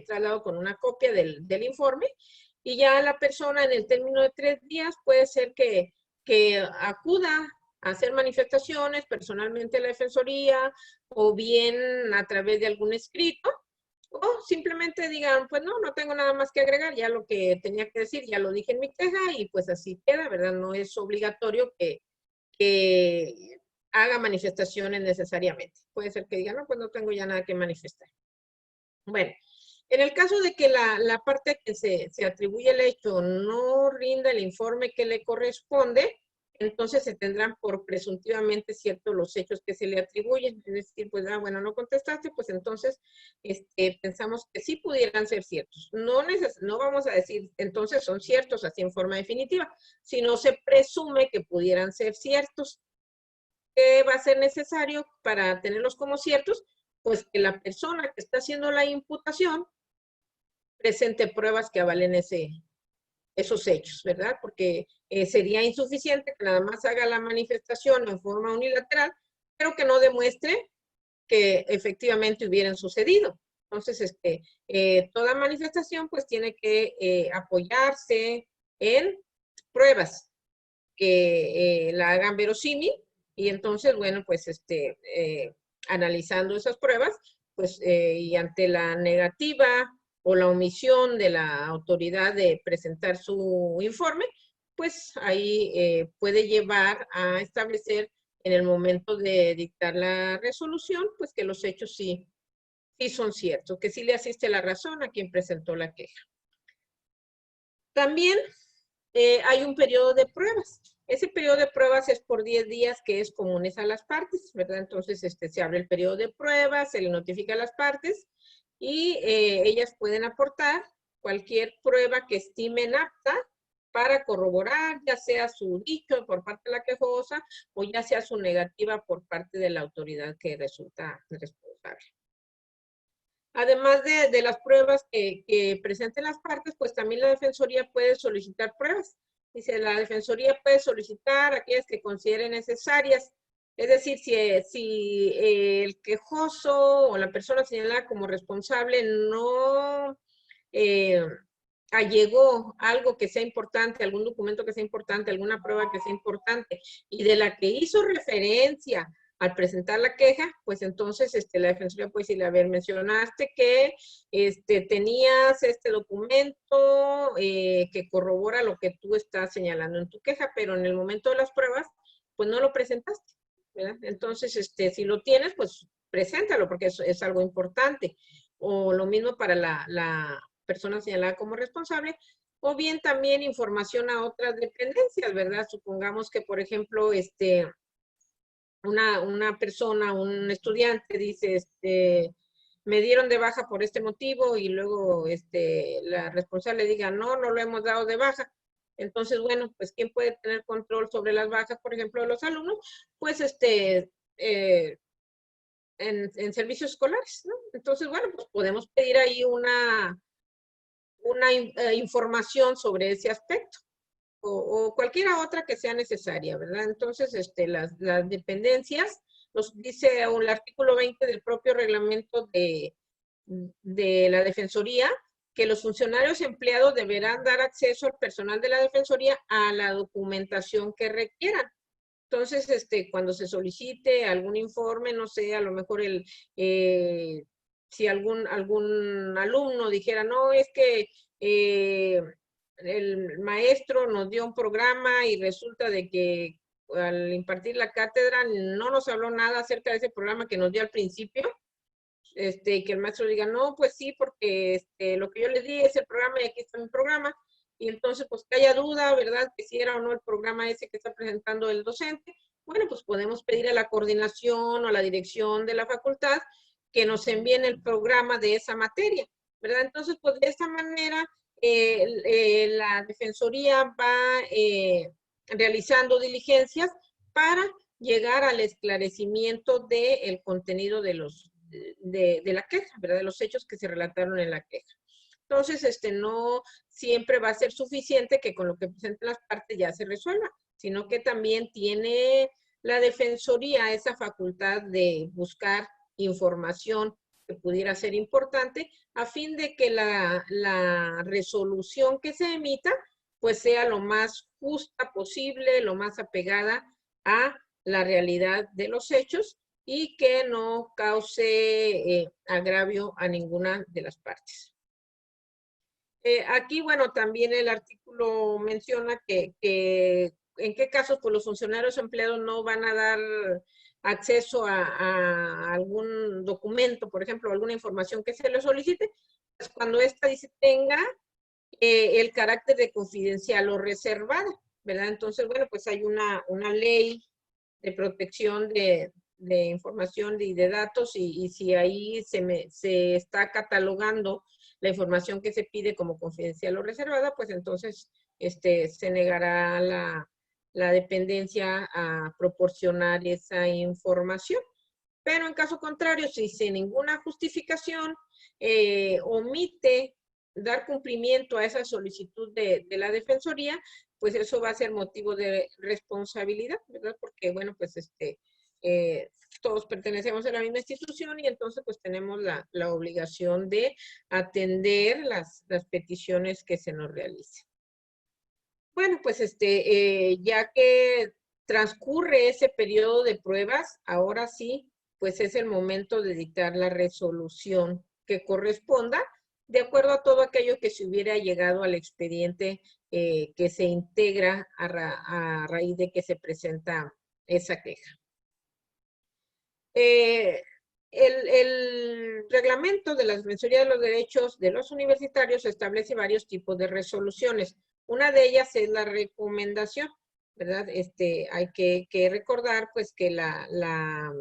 traslado con una copia del informe, y ya la persona en el término de 3 días puede ser que acuda a hacer manifestaciones personalmente a la Defensoría, o bien a través de algún escrito, o simplemente digan, pues no tengo nada más que agregar, ya lo que tenía que decir, ya lo dije en mi queja, y pues así queda, ¿verdad? No es obligatorio que haga manifestaciones necesariamente. Puede ser que digan, no, pues no tengo ya nada que manifestar. Bueno, en el caso de que la parte que se atribuye el hecho no rinda el informe que le corresponde, entonces se tendrán por presuntivamente ciertos los hechos que se le atribuyen. Es decir, pues, bueno, no contestaste, pues entonces pensamos que sí pudieran ser ciertos. No vamos a decir, entonces son ciertos así en forma definitiva, sino se presume que pudieran ser ciertos. ¿Qué va a ser necesario para tenerlos como ciertos? Pues que la persona que está haciendo la imputación presente pruebas que avalen esos hechos, ¿verdad? Porque sería insuficiente que nada más haga la manifestación en forma unilateral, pero que no demuestre que efectivamente hubieran sucedido. Entonces, toda manifestación pues tiene que apoyarse en pruebas que la hagan verosímil, y entonces, bueno, pues analizando esas pruebas, pues y ante la negativa o la omisión de la autoridad de presentar su informe, pues ahí puede llevar a establecer en el momento de dictar la resolución, pues que los hechos sí son ciertos, que sí le asiste la razón a quien presentó la queja. También hay un periodo de pruebas. Ese periodo de pruebas es por 10 días, que es comunes a las partes, ¿verdad? Entonces, se abre el periodo de pruebas, se le notifica a las partes, y ellas pueden aportar cualquier prueba que estimen apta para corroborar, ya sea su dicho por parte de la quejosa, o ya sea su negativa por parte de la autoridad que resulta responsable. Además de las pruebas que presenten las partes, pues también la Defensoría puede solicitar pruebas. Dice, la Defensoría puede solicitar aquellas que considere necesarias. Es decir, si el quejoso o la persona señalada como responsable no allegó algo que sea importante, algún documento que sea importante, alguna prueba que sea importante, y de la que hizo referencia al presentar la queja, pues entonces la Defensoría puede decirle, a ver, mencionaste que tenías este documento que corrobora lo que tú estás señalando en tu queja, pero en el momento de las pruebas, pues no lo presentaste, ¿verdad? Entonces, si lo tienes, pues preséntalo, porque es algo importante. O lo mismo para la persona señalada como responsable, o bien también información a otras dependencias, ¿verdad? Supongamos que, por ejemplo, una persona, un estudiante dice, me dieron de baja por este motivo, y luego la responsable diga, no lo hemos dado de baja. Entonces, bueno, pues ¿quién puede tener control sobre las bajas, por ejemplo, de los alumnos? Pues en servicios escolares, ¿no? Entonces, bueno, pues podemos pedir ahí una información sobre ese aspecto, o cualquiera otra que sea necesaria, ¿verdad? Entonces, las dependencias, dice el artículo 20 del propio reglamento de la Defensoría, que los funcionarios empleados deberán dar acceso al personal de la Defensoría a la documentación que requieran. Entonces, cuando se solicite algún informe, no sé, a lo mejor si algún alumno dijera, no, es que el maestro nos dio un programa y resulta de que al impartir la cátedra no nos habló nada acerca de ese programa que nos dio al principio, que el maestro diga, no, pues sí, porque lo que yo les di es el programa y aquí está mi programa, y entonces pues que haya duda, ¿verdad?, que si era o no el programa ese que está presentando el docente. Bueno, pues podemos pedir a la coordinación o a la dirección de la facultad que nos envíen el programa de esa materia, ¿verdad? Entonces, pues de esta manera la Defensoría va realizando diligencias para llegar al esclarecimiento del contenido de la queja, ¿verdad? De los hechos que se relataron en la queja. Entonces, no siempre va a ser suficiente que con lo que presenten las partes ya se resuelva, sino que también tiene la Defensoría esa facultad de buscar información que pudiera ser importante a fin de que la resolución que se emita pues sea lo más justa posible, lo más apegada a la realidad de los hechos y que no cause agravio a ninguna de las partes. Aquí, bueno, también el artículo menciona que en qué casos pues, los funcionarios empleados no van a dar acceso a algún documento, por ejemplo, alguna información que se les solicite, pues cuando ésta dice tenga el carácter de confidencial o reservada, ¿verdad? Entonces, bueno, pues hay una ley de protección de información y de datos y si ahí se está catalogando la información que se pide como confidencial o reservada, pues entonces se negará la dependencia a proporcionar esa información. Pero en caso contrario, si sin ninguna justificación omite dar cumplimiento a esa solicitud de la Defensoría, pues eso va a ser motivo de responsabilidad, ¿verdad? Porque, bueno, pues todos pertenecemos a la misma institución y entonces pues tenemos la obligación de atender las peticiones que se nos realicen. Bueno, pues ya que transcurre ese periodo de pruebas, ahora sí, pues es el momento de dictar la resolución que corresponda, de acuerdo a todo aquello que se hubiera llegado al expediente que se integra a raíz de que se presenta esa queja. El reglamento de la Defensoría de los Derechos de los Universitarios establece varios tipos de resoluciones. Una de ellas es la recomendación, ¿verdad? Hay que recordar, pues, que la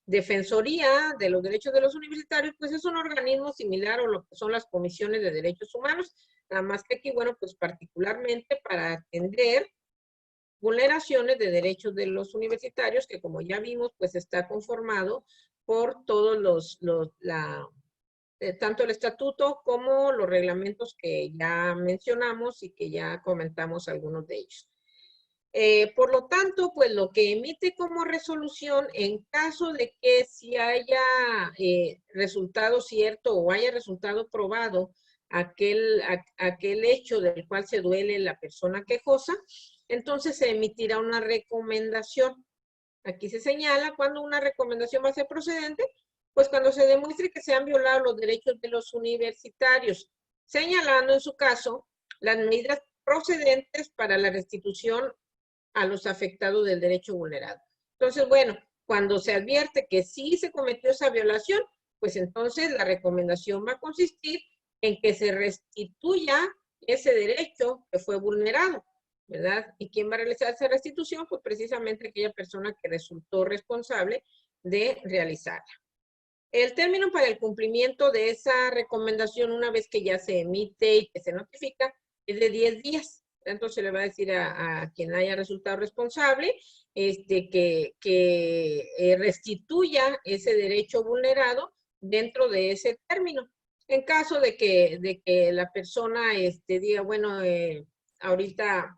Defensoría de los Derechos de los Universitarios, pues, es un organismo similar a lo que son las comisiones de derechos humanos, nada más que aquí, bueno, pues, particularmente para atender vulneraciones de derechos de los universitarios, que como ya vimos, pues está conformado por todos tanto el estatuto como los reglamentos que ya mencionamos y que ya comentamos algunos de ellos. Por lo tanto, pues lo que emite como resolución, en caso de que si haya resultado cierto o haya resultado probado aquel hecho del cual se duele la persona quejosa, entonces se emitirá una recomendación. Aquí se señala cuando una recomendación va a ser procedente, pues cuando se demuestre que se han violado los derechos de los universitarios, señalando en su caso las medidas procedentes para la restitución a los afectados del derecho vulnerado. Entonces, bueno, cuando se advierte que sí se cometió esa violación, pues entonces la recomendación va a consistir en que se restituya ese derecho que fue vulnerado, ¿verdad? ¿Y quién va a realizar esa restitución? Pues precisamente aquella persona que resultó responsable de realizarla. El término para el cumplimiento de esa recomendación, una vez que ya se emite y que se notifica, es de 10 días. Entonces se le va a decir a quien haya resultado responsable que restituya ese derecho vulnerado dentro de ese término. En caso de que la persona diga, bueno, ahorita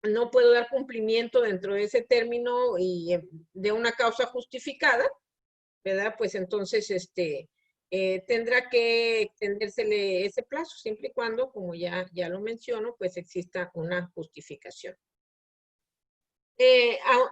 no puedo dar cumplimiento dentro de ese término y de una causa justificada, ¿verdad? Pues entonces tendrá que extendérsele ese plazo, siempre y cuando, como ya lo menciono, pues exista una justificación.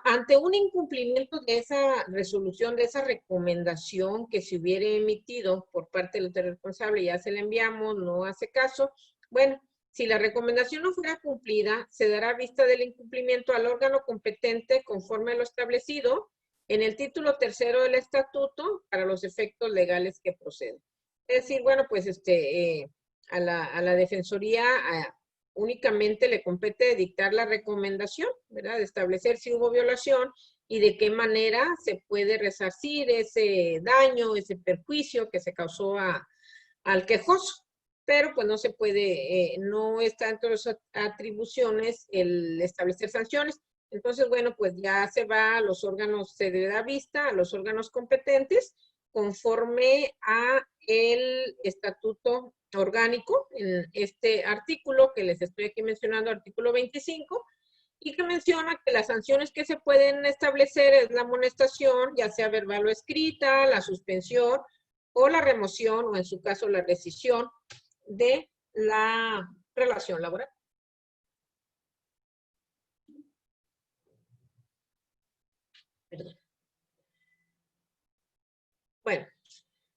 Ante un incumplimiento de esa resolución, de esa recomendación que se hubiera emitido por parte del responsable, ya se le enviamos, no hace caso, bueno, si la recomendación no fuera cumplida, se dará vista del incumplimiento al órgano competente conforme a lo establecido en el título tercero del estatuto para los efectos legales que proceden. Es decir, bueno, pues a la Defensoría únicamente le compete dictar la recomendación, ¿verdad? De establecer si hubo violación y de qué manera se puede resarcir ese daño, ese perjuicio que se causó al quejoso. Pero pues no se puede, no está entre las atribuciones el establecer sanciones. Entonces, bueno, pues ya se va a los órganos, se le da vista a los órganos competentes conforme a el estatuto orgánico en este artículo que les estoy aquí mencionando, artículo 25, y que menciona que las sanciones que se pueden establecer es la amonestación, ya sea verbal o escrita, la suspensión o la remoción, o en su caso la rescisión de la relación laboral. Perdón. Bueno,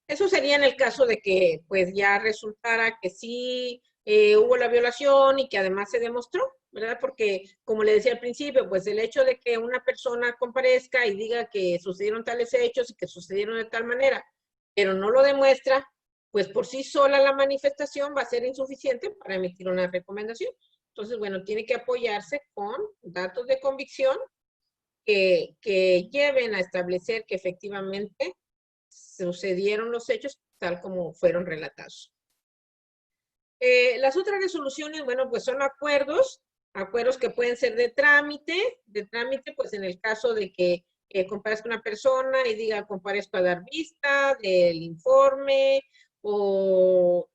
eso sería en el caso de que pues ya resultara que sí hubo la violación y que además se demostró, ¿verdad? Porque como le decía al principio, pues el hecho de que una persona comparezca y diga que sucedieron tales hechos y que sucedieron de tal manera, pero no lo demuestra, pues por sí sola la manifestación va a ser insuficiente para emitir una recomendación. Entonces, bueno, tiene que apoyarse con datos de convicción que lleven a establecer que efectivamente sucedieron los hechos tal como fueron relatados. Las otras resoluciones, bueno, pues son acuerdos que pueden ser de trámite pues en el caso de que comparezca una persona y diga comparezco a dar vista del informe o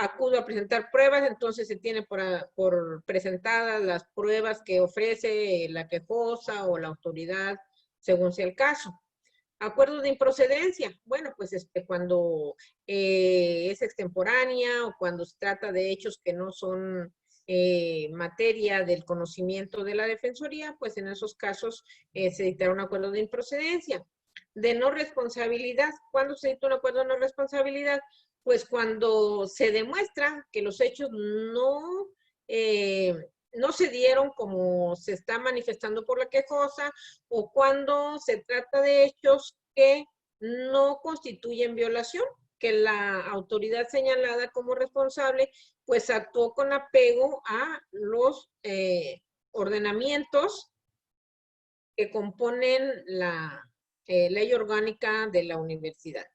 acudo a presentar pruebas, entonces se tiene por presentadas las pruebas que ofrece la quejosa o la autoridad, según sea el caso. Acuerdos de improcedencia, bueno, pues cuando es extemporánea o cuando se trata de hechos que no son materia del conocimiento de la Defensoría, pues en esos casos se dictará un acuerdo de improcedencia. De no responsabilidad, ¿cuándo se dicta un acuerdo de no responsabilidad? Pues cuando se demuestra que los hechos no se dieron como se está manifestando por la quejosa, o cuando se trata de hechos que no constituyen violación, que la autoridad señalada como responsable, pues actuó con apego a los ordenamientos que componen la ley orgánica de la universidad.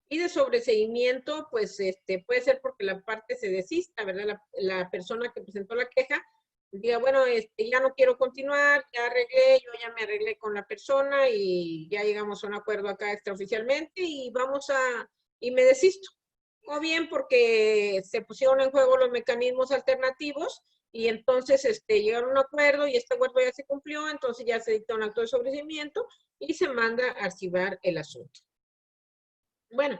Y de sobreseimiento, pues puede ser porque la parte se desista, ¿verdad? La persona que presentó la queja diga, bueno, ya no quiero continuar, ya arreglé, yo ya me arreglé con la persona y ya llegamos a un acuerdo acá extraoficialmente y y me desisto. O bien porque se pusieron en juego los mecanismos alternativos y entonces llegaron a un acuerdo y este acuerdo ya se cumplió, entonces ya se dicta un acto de sobreseimiento y se manda a archivar el asunto. Bueno,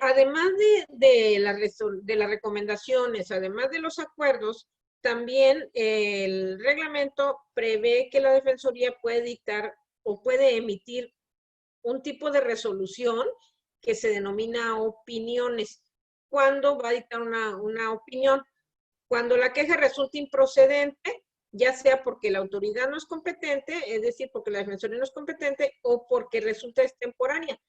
además de las recomendaciones, además de los acuerdos, también el reglamento prevé que la Defensoría puede dictar o puede emitir un tipo de resolución que se denomina opiniones. ¿Cuándo va a dictar una opinión? Cuando la queja resulta improcedente, ya sea porque la autoridad no es competente, es decir, porque la Defensoría no es competente, o porque resulta extemporánea,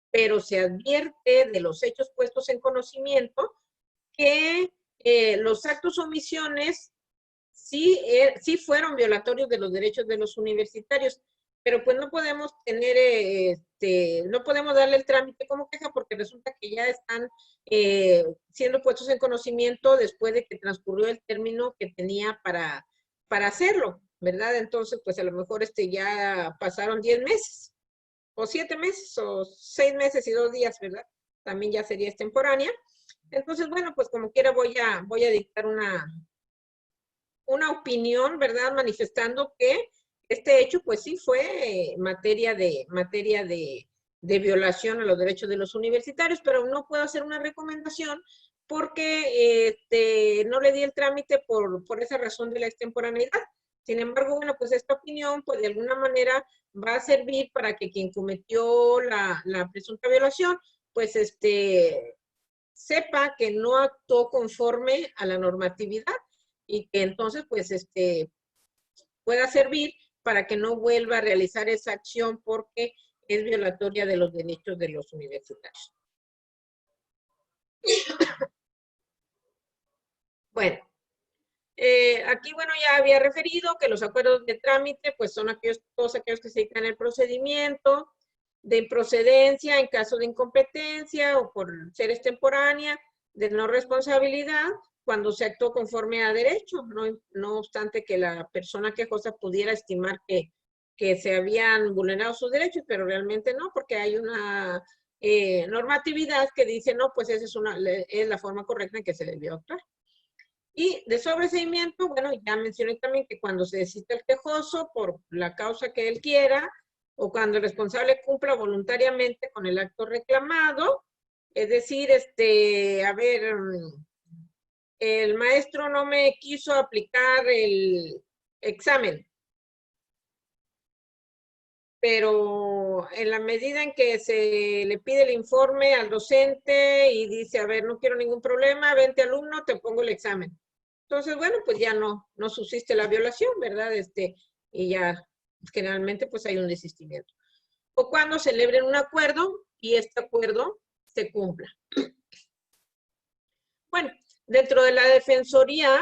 pero se advierte de los hechos puestos en conocimiento que los actos o omisiones sí fueron violatorios de los derechos de los universitarios, pero pues no podemos tener, no podemos darle el trámite como queja porque resulta que ya están siendo puestos en conocimiento después de que transcurrió el término que tenía para hacerlo, ¿verdad? Entonces, pues a lo mejor ya pasaron 10 meses, o 7 meses, o 6 meses y 2 días, ¿verdad? También ya sería extemporánea. Entonces, bueno, pues como quiera voy a dictar una opinión, ¿verdad? Manifestando que este hecho, pues sí, fue materia de violación a los derechos de los universitarios, pero no puedo hacer una recomendación porque no le di el trámite por esa razón de la extemporaneidad. Sin embargo, bueno, pues esta opinión, pues de alguna manera va a servir para que quien cometió la presunta violación, pues sepa que no actuó conforme a la normatividad y que entonces pues pueda servir para que no vuelva a realizar esa acción porque es violatoria de los derechos de los universitarios. Bueno, aquí, bueno, ya había referido que los acuerdos de trámite, pues son todos aquellos que se dictan en el procedimiento, de improcedencia en caso de incompetencia o por ser extemporánea, de no responsabilidad, cuando se actuó conforme a derecho, no obstante que la persona quejosa pudiera estimar que se habían vulnerado sus derechos, pero realmente no, porque hay una normatividad que dice, no, pues esa es la forma correcta en que se debió actuar. Y de sobreseimiento, bueno, ya mencioné también que cuando se desiste el quejoso por la causa que él quiera, o cuando el responsable cumpla voluntariamente con el acto reclamado, es decir, a ver, el maestro no me quiso aplicar el examen, pero en la medida en que se le pide el informe al docente y dice, a ver, no quiero ningún problema, vente alumno, te pongo el examen. Entonces, bueno, pues ya no subsiste la violación, ¿verdad? Y ya generalmente pues hay un desistimiento. O cuando celebren un acuerdo y este acuerdo se cumpla. Bueno, dentro de la defensoría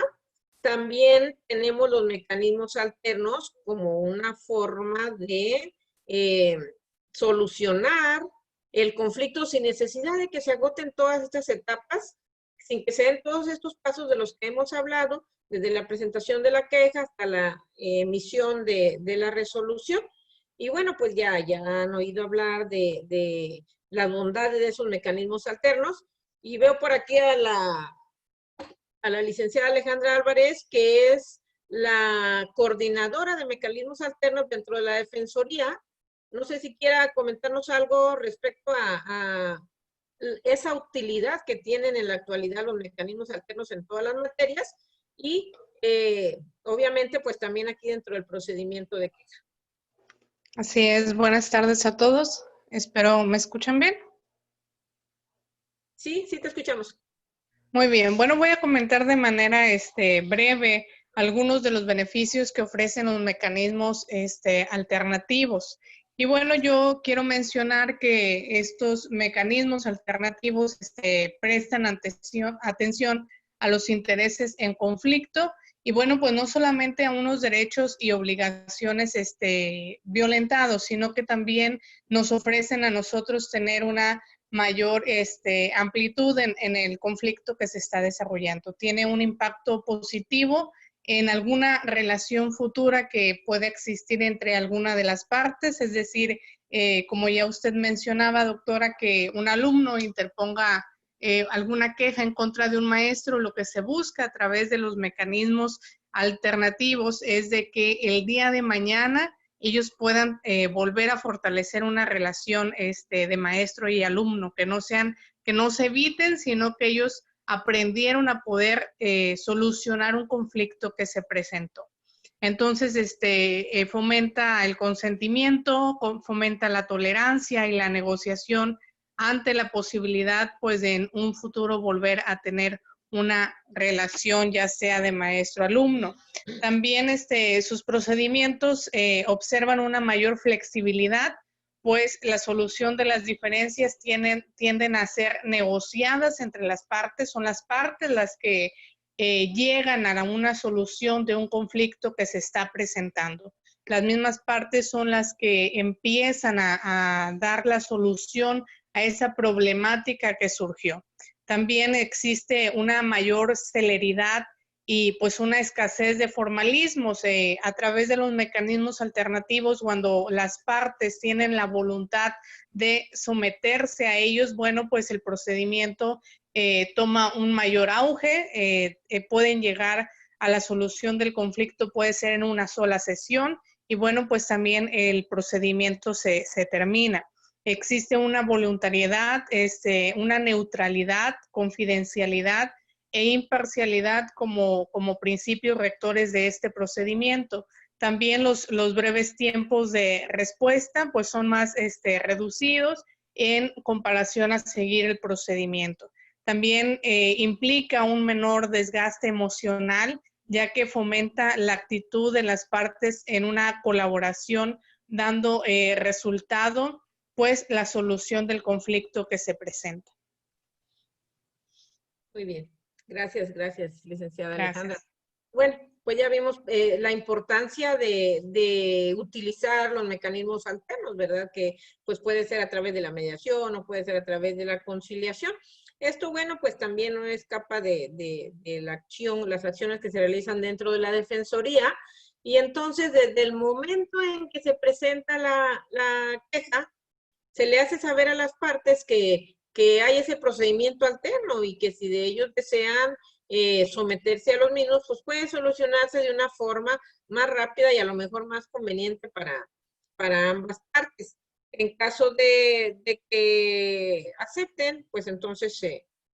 también tenemos los mecanismos alternos como una forma de solucionar el conflicto sin necesidad de que se agoten todas estas etapas, sin que se den todos estos pasos de los que hemos hablado, desde la presentación de la queja hasta la emisión de la resolución. Y bueno, pues ya han oído hablar de las bondades de esos mecanismos alternos. Y veo por aquí a la licenciada Alejandra Álvarez, que es la coordinadora de mecanismos alternos dentro de la Defensoría. No sé si quiera comentarnos algo respecto a esa utilidad que tienen en la actualidad los mecanismos alternos en todas las materias y obviamente pues también aquí dentro del procedimiento de queja. Así es, buenas tardes a todos. Espero me escuchan bien. Sí, te escuchamos. Muy bien, bueno, voy a comentar de manera breve algunos de los beneficios que ofrecen los mecanismos alternativos. Y bueno, yo quiero mencionar que estos mecanismos alternativos prestan atención a los intereses en conflicto y bueno, pues no solamente a unos derechos y obligaciones violentados, sino que también nos ofrecen a nosotros tener una mayor amplitud en el conflicto que se está desarrollando. Tiene un impacto positivo en alguna relación futura que pueda existir entre alguna de las partes, es decir, como ya usted mencionaba, doctora, que un alumno interponga alguna queja en contra de un maestro, lo que se busca a través de los mecanismos alternativos es de que el día de mañana ellos puedan volver a fortalecer una relación de maestro y alumno, que no se eviten, sino que ellos aprendieron a poder solucionar un conflicto que se presentó. Entonces, fomenta el consentimiento, fomenta la tolerancia y la negociación ante la posibilidad, pues, de en un futuro volver a tener una relación, ya sea de maestro-alumno. También sus procedimientos observan una mayor flexibilidad, pues la solución de las diferencias tienden a ser negociadas entre las partes, son las partes las que llegan a una solución de un conflicto que se está presentando. Las mismas partes son las que empiezan a dar la solución a esa problemática que surgió. También existe una mayor celeridad y pues una escasez de formalismos a través de los mecanismos alternativos. Cuando las partes tienen la voluntad de someterse a ellos, bueno, pues el procedimiento toma un mayor auge, pueden llegar a la solución del conflicto, puede ser en una sola sesión y bueno, pues también el procedimiento se termina. Existe una voluntariedad, una neutralidad, confidencialidad e imparcialidad como principios rectores de este procedimiento. También los breves tiempos de respuesta pues son más reducidos en comparación a seguir el procedimiento. También implica un menor desgaste emocional, ya que fomenta la actitud de las partes en una colaboración, dando resultado pues la solución del conflicto que se presenta. Muy bien. Gracias, licenciada Gracias. Alejandra. Bueno, pues ya vimos la importancia de utilizar los mecanismos alternos, ¿verdad? Que pues puede ser a través de la mediación o puede ser a través de la conciliación. Esto, bueno, pues también no escapa de la acción, las acciones que se realizan dentro de la Defensoría. Y entonces, desde el momento en que se presenta la queja, se le hace saber a las partes que hay ese procedimiento alterno y que si de ellos desean someterse a los mismos, pues puede solucionarse de una forma más rápida y a lo mejor más conveniente para ambas partes. En caso de que acepten, pues entonces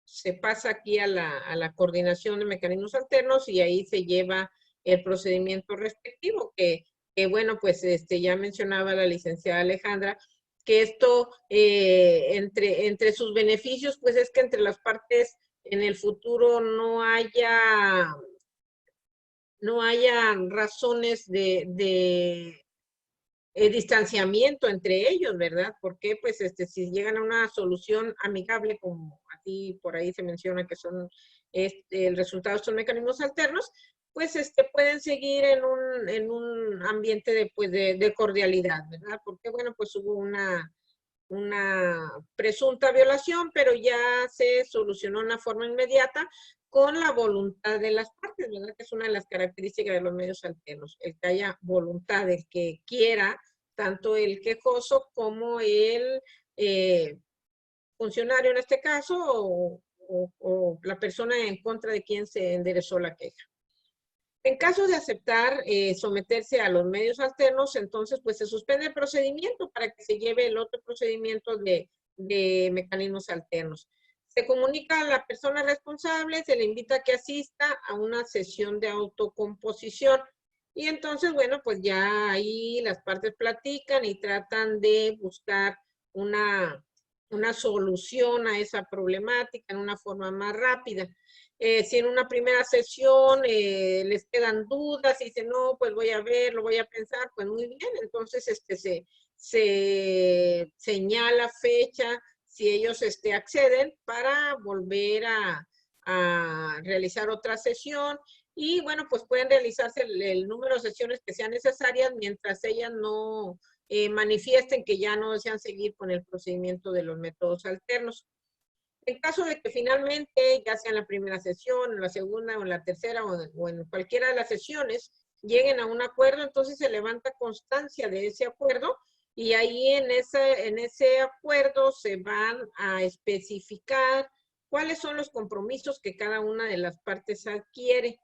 se pasa aquí a la coordinación de mecanismos alternos y ahí se lleva el procedimiento respectivo, que bueno, pues ya mencionaba la licenciada Alejandra, que esto, entre sus beneficios, pues es que entre las partes en el futuro no haya razones de distanciamiento entre ellos, ¿verdad? Porque pues si llegan a una solución amigable, como aquí por ahí se menciona que son, el resultado son mecanismos alternos, pues pueden seguir en un ambiente de cordialidad, ¿verdad? Porque bueno, pues hubo una presunta violación, pero ya se solucionó de una forma inmediata con la voluntad de las partes, ¿verdad? Que es una de las características de los medios alternos, el que haya voluntad, el que quiera, tanto el quejoso como el funcionario en este caso, o la persona en contra de quien se enderezó la queja. En caso de aceptar someterse a los medios alternos, entonces pues se suspende el procedimiento para que se lleve el otro procedimiento de mecanismos alternos. Se comunica a la persona responsable, se le invita a que asista a una sesión de autocomposición. Y entonces, bueno, pues ya ahí las partes platican y tratan de buscar una solución a esa problemática en una forma más rápida. Si en una primera sesión les quedan dudas y dicen, no, pues voy a ver, lo voy a pensar, pues muy bien, entonces se señala fecha, si ellos acceden, para volver a realizar otra sesión. Y bueno, pues pueden realizarse el número de sesiones que sean necesarias mientras ellas no manifiesten que ya no desean seguir con el procedimiento de los métodos alternos. En caso de que finalmente, ya sea en la primera sesión, en la segunda o en la tercera o en cualquiera de las sesiones, lleguen a un acuerdo, entonces se levanta constancia de ese acuerdo y ahí en ese acuerdo se van a especificar cuáles son los compromisos que cada una de las partes adquiere.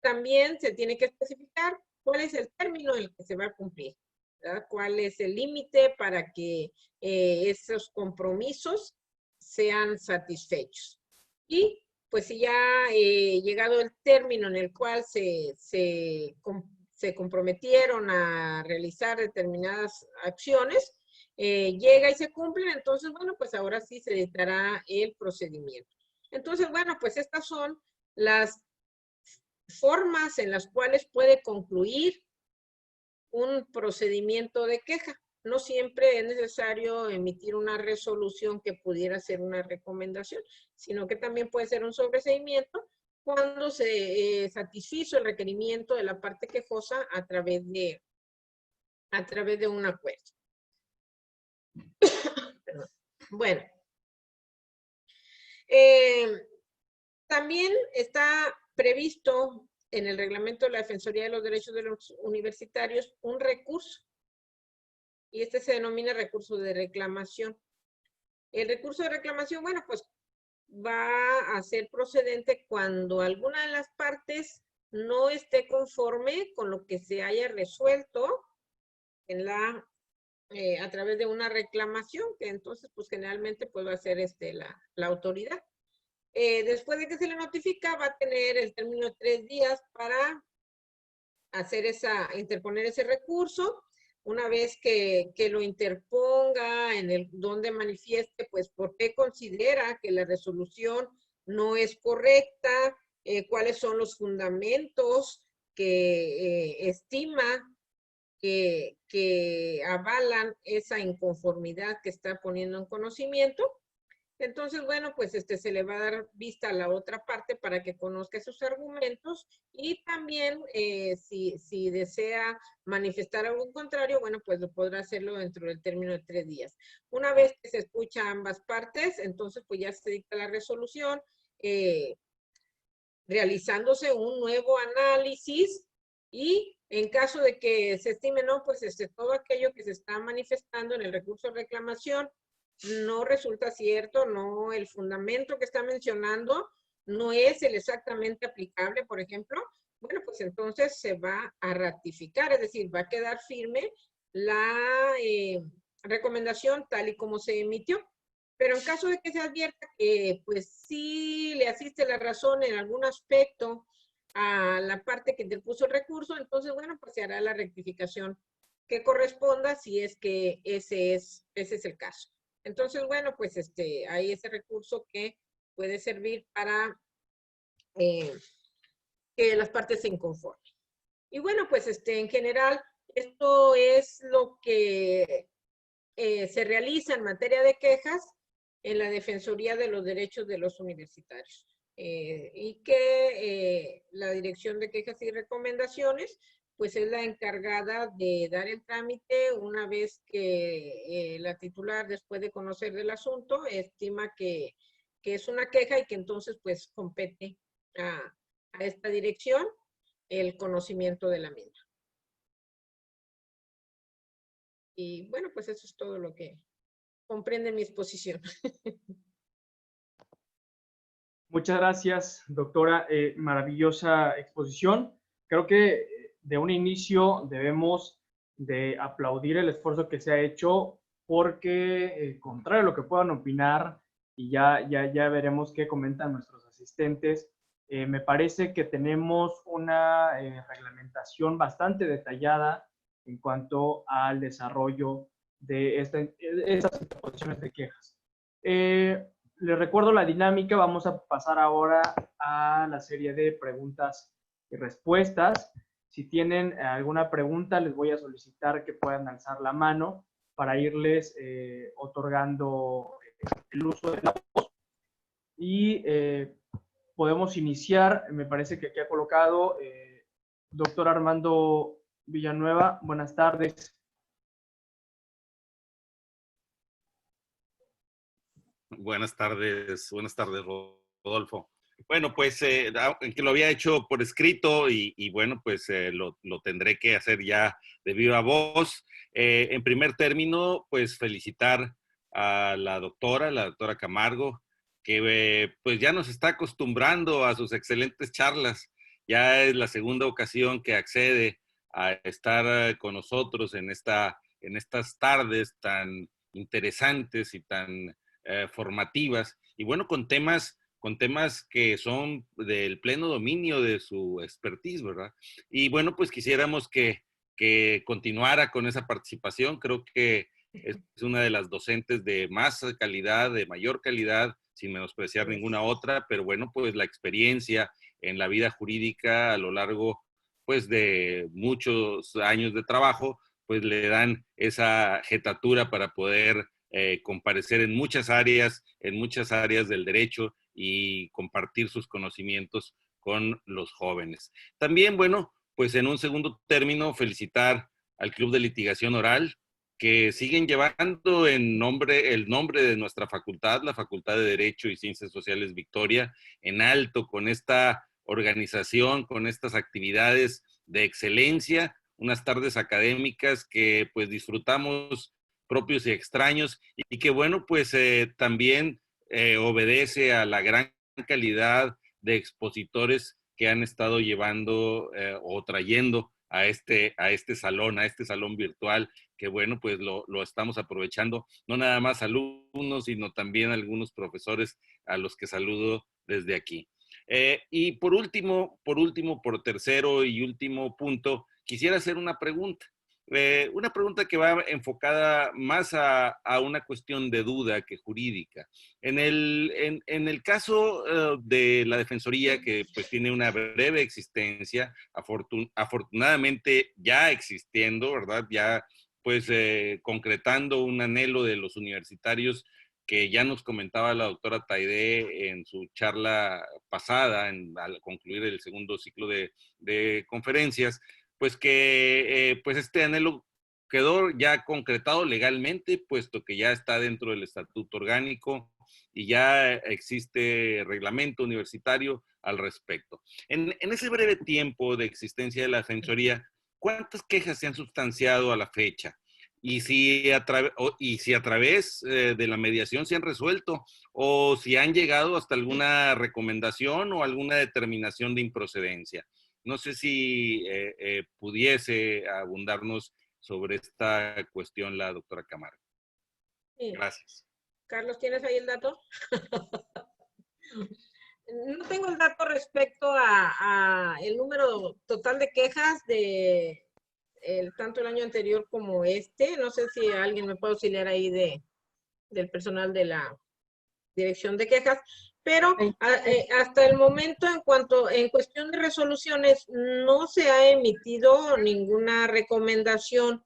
También se tiene que especificar cuál es el término en el que se va a cumplir, ¿verdad? Cuál es el límite para que esos compromisos sean satisfechos. Y pues si ya llegado el término en el cual se comprometieron a realizar determinadas acciones, llega y se cumplen, entonces, bueno, pues ahora sí se dictará el procedimiento. Entonces, bueno, pues estas son las formas en las cuales puede concluir un procedimiento de queja. No siempre es necesario emitir una resolución que pudiera ser una recomendación, sino que también puede ser un sobreseimiento cuando se satisfizo el requerimiento de la parte quejosa a través de un acuerdo. Bueno, también está previsto en el reglamento de la Defensoría de los Derechos de los Universitarios un recurso, y se denomina recurso de reclamación. El recurso de reclamación, bueno, pues va a ser procedente cuando alguna de las partes no esté conforme con lo que se haya resuelto en a través de una reclamación, que entonces pues generalmente pues va a ser la autoridad. Después de que se le notifica, va a tener el término de 3 días para interponer ese recurso. Una vez que lo interponga, donde manifieste, pues, por qué considera que la resolución no es correcta, cuáles son los fundamentos que estima que avalan esa inconformidad que está poniendo en conocimiento. Entonces, bueno, pues se le va a dar vista a la otra parte para que conozca sus argumentos y también si desea manifestar algo contrario, bueno, pues lo podrá hacerlo dentro del término de 3 días. Una vez que se escucha ambas partes, entonces pues ya se dicta la resolución, realizándose un nuevo análisis y en caso de que se estime, no, pues todo aquello que se está manifestando en el recurso de reclamación no resulta cierto, no, el fundamento que está mencionando no es el exactamente aplicable, por ejemplo, bueno, pues entonces se va a ratificar, es decir, va a quedar firme la recomendación tal y como se emitió. Pero en caso de que se advierta que pues sí le asiste la razón en algún aspecto a la parte que interpuso el recurso, entonces, bueno, pues se hará la rectificación que corresponda si es que ese es el caso. Entonces, bueno, pues hay ese recurso que puede servir para que las partes se inconformen. Y bueno, pues en general, esto es lo que se realiza en materia de quejas en la Defensoría de los Derechos de los Universitarios. Y que la Dirección de Quejas y Recomendaciones pues es la encargada de dar el trámite una vez que la titular, después de conocer del asunto, estima que es una queja y que entonces pues compete a esta dirección el conocimiento de la misma. Y bueno, pues eso es todo lo que comprende mi exposición. Muchas gracias, doctora. Maravillosa exposición. Creo que de un inicio debemos de aplaudir el esfuerzo que se ha hecho porque, contrario a lo que puedan opinar, y ya veremos qué comentan nuestros asistentes, me parece que tenemos una reglamentación bastante detallada en cuanto al desarrollo de estas interposiciones de quejas. Les recuerdo la dinámica, vamos a pasar ahora a la serie de preguntas y respuestas. Si tienen alguna pregunta, les voy a solicitar que puedan alzar la mano para irles otorgando el uso de la voz. Y podemos iniciar, me parece que aquí ha colocado doctor Armando Villanueva. Buenas tardes. Buenas tardes, Rodolfo. Bueno, pues que lo había hecho por escrito y bueno, pues lo tendré que hacer ya de viva voz. En primer término, pues felicitar a la doctora Camargo, que pues ya nos está acostumbrando a sus excelentes charlas. Ya es la segunda ocasión que accede a estar con nosotros en estas tardes tan interesantes y tan formativas, y bueno, con temas que son del pleno dominio de su expertise, ¿verdad? Y bueno, pues quisiéramos que continuara con esa participación. Creo que es una de las docentes de más calidad, de mayor calidad, sin menospreciar ninguna otra, pero bueno, pues la experiencia en la vida jurídica a lo largo pues de muchos años de trabajo, pues le dan esa jetatura para poder comparecer en muchas áreas del derecho y compartir sus conocimientos con los jóvenes. También, bueno, pues en un segundo término, felicitar al Club de Litigación Oral, que siguen llevando el nombre de nuestra facultad, la Facultad de Derecho y Ciencias Sociales Victoria, en alto con esta organización, con estas actividades de excelencia, unas tardes académicas que pues disfrutamos propios y extraños, y que bueno, pues también obedece a la gran calidad de expositores que han estado llevando o trayendo a este salón virtual, que bueno, pues lo estamos aprovechando, no nada más alumnos, sino también algunos profesores a los que saludo desde aquí. Y por último, por tercero y último punto, quisiera hacer una pregunta. Una pregunta que va enfocada más a una cuestión de duda que jurídica. En el caso de la Defensoría, que pues tiene una breve existencia, afortunadamente ya existiendo, ¿verdad? Ya pues concretando un anhelo de los universitarios que ya nos comentaba la doctora Taide en su charla pasada, al concluir el segundo ciclo de conferencias, pues que pues este anhelo quedó ya concretado legalmente, puesto que ya está dentro del estatuto orgánico y ya existe reglamento universitario al respecto. En ese breve tiempo de existencia de la Defensoría, ¿cuántas quejas se han sustanciado a la fecha? Y si a través de la mediación se han resuelto, o si han llegado hasta alguna recomendación o alguna determinación de improcedencia. No sé si pudiese abundarnos sobre esta cuestión la doctora Camargo. Sí. Gracias. Carlos, ¿tienes ahí el dato? No tengo el dato respecto a el número total de quejas de tanto el año anterior como este. No sé si alguien me puede auxiliar ahí del personal de la dirección de quejas, pero hasta el momento, en cuestión de resoluciones, no se ha emitido ninguna recomendación.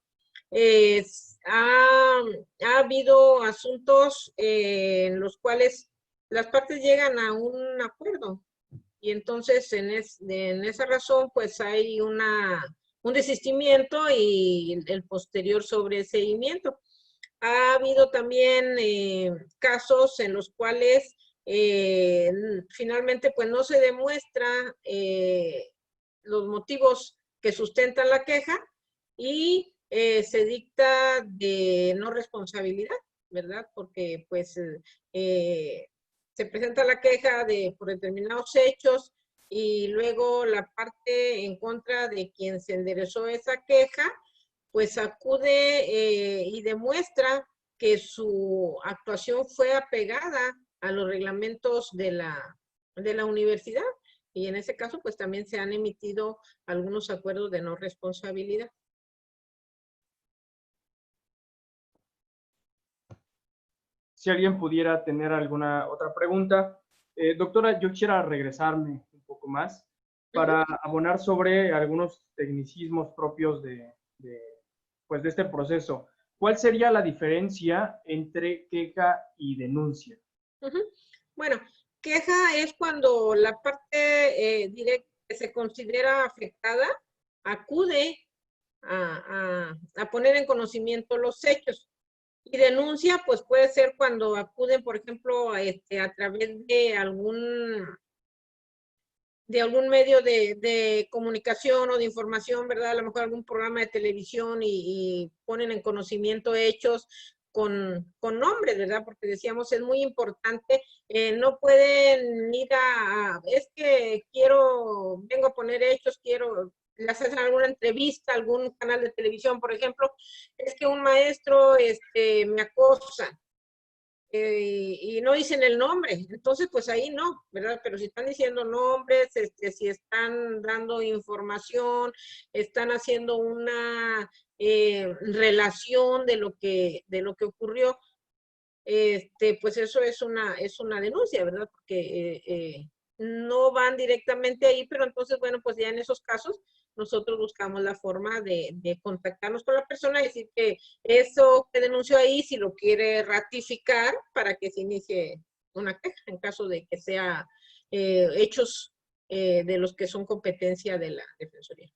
Ha habido asuntos en los cuales las partes llegan a un acuerdo y entonces en esa razón pues hay un desistimiento y el posterior sobreseimiento. Ha habido también casos en los cuales finalmente pues no se demuestra los motivos que sustentan la queja y se dicta de no responsabilidad, ¿verdad? Porque pues se presenta la queja por determinados hechos y luego la parte en contra de quien se enderezó esa queja pues acude y demuestra que su actuación fue apegada a los reglamentos de la universidad. Y en ese caso, pues también se han emitido algunos acuerdos de no responsabilidad. Si alguien pudiera tener alguna otra pregunta. Doctora, yo quisiera regresarme un poco más para abonar sobre algunos tecnicismos propios de este proceso. ¿Cuál sería la diferencia entre queja y denuncia? Bueno, queja es cuando la parte directa que se considera afectada acude a poner en conocimiento los hechos. Y denuncia, pues puede ser cuando acuden, por ejemplo, a través de algún medio de comunicación o de información, ¿verdad? A lo mejor algún programa de televisión y ponen en conocimiento hechos con nombres, ¿verdad? Porque decíamos, es muy importante, no pueden ir es que vengo a poner hechos, le hacen alguna entrevista, algún canal de televisión, por ejemplo, es que un maestro me acosa. Y no dicen el nombre, entonces pues ahí no, ¿verdad? Pero si están diciendo nombres, si están dando información, están haciendo una relación de lo que ocurrió, pues eso es una denuncia, ¿verdad? Porque no van directamente ahí, pero entonces, bueno, pues ya en esos casos nosotros buscamos la forma de contactarnos con la persona y decir que eso que denunció ahí, si lo quiere ratificar para que se inicie una queja en caso de que sea hechos de los que son competencia de la Defensoría.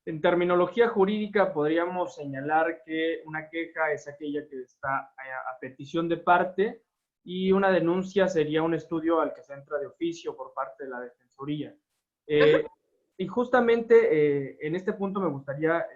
En terminología jurídica podríamos señalar que una queja es aquella que está a petición de parte y una denuncia sería un estudio al que se entra de oficio por parte de la Defensoría. Y justamente en este punto me gustaría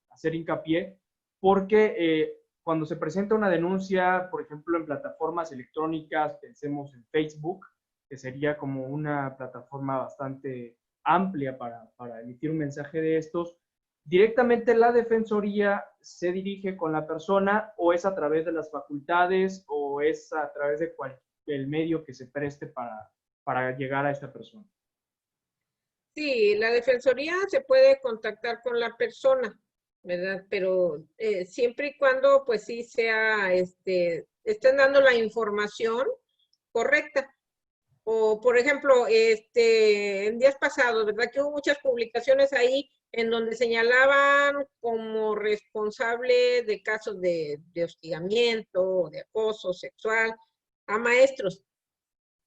hacer hincapié porque cuando se presenta una denuncia, por ejemplo, en plataformas electrónicas, pensemos en Facebook, que sería como una plataforma bastante amplia para emitir un mensaje de estos, directamente la Defensoría se dirige con la persona o es a través de las facultades o es a través del medio que se preste para llegar a esta persona. Sí, la Defensoría se puede contactar con la persona, ¿verdad? Pero siempre y cuando, pues sí sea, estén dando la información correcta. O, por ejemplo, en días pasados, ¿verdad? Que hubo muchas publicaciones ahí en donde señalaban como responsable de casos de hostigamiento, de acoso sexual a maestros,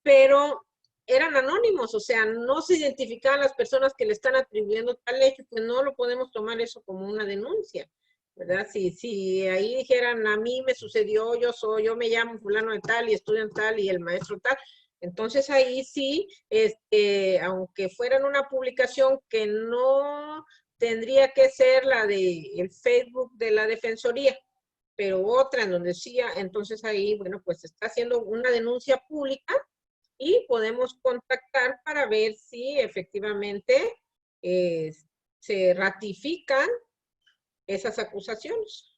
pero eran anónimos, o sea, no se identificaban las personas que le están atribuyendo tal hecho, pues no lo podemos tomar eso como una denuncia, ¿verdad? Si ahí dijeran, a mí me sucedió, yo me llamo fulano de tal y estudio en tal y el maestro tal, entonces ahí sí, aunque fuera en una publicación que no tendría que ser la de el Facebook de la Defensoría, pero otra en donde sí, entonces ahí, bueno, pues está haciendo una denuncia pública y podemos contactar para ver si efectivamente se ratifican esas acusaciones.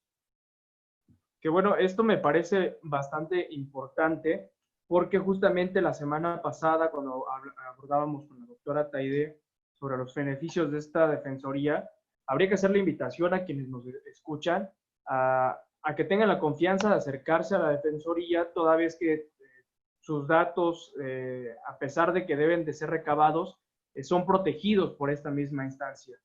Que bueno, esto me parece bastante importante porque justamente la semana pasada, cuando abordábamos con la doctora Taide sobre los beneficios de esta defensoría, habría que hacer la invitación a quienes nos escuchan a que tengan la confianza de acercarse a la defensoría, toda vez que sus datos, a pesar de que deben de ser recabados, son protegidos por esta misma instancia.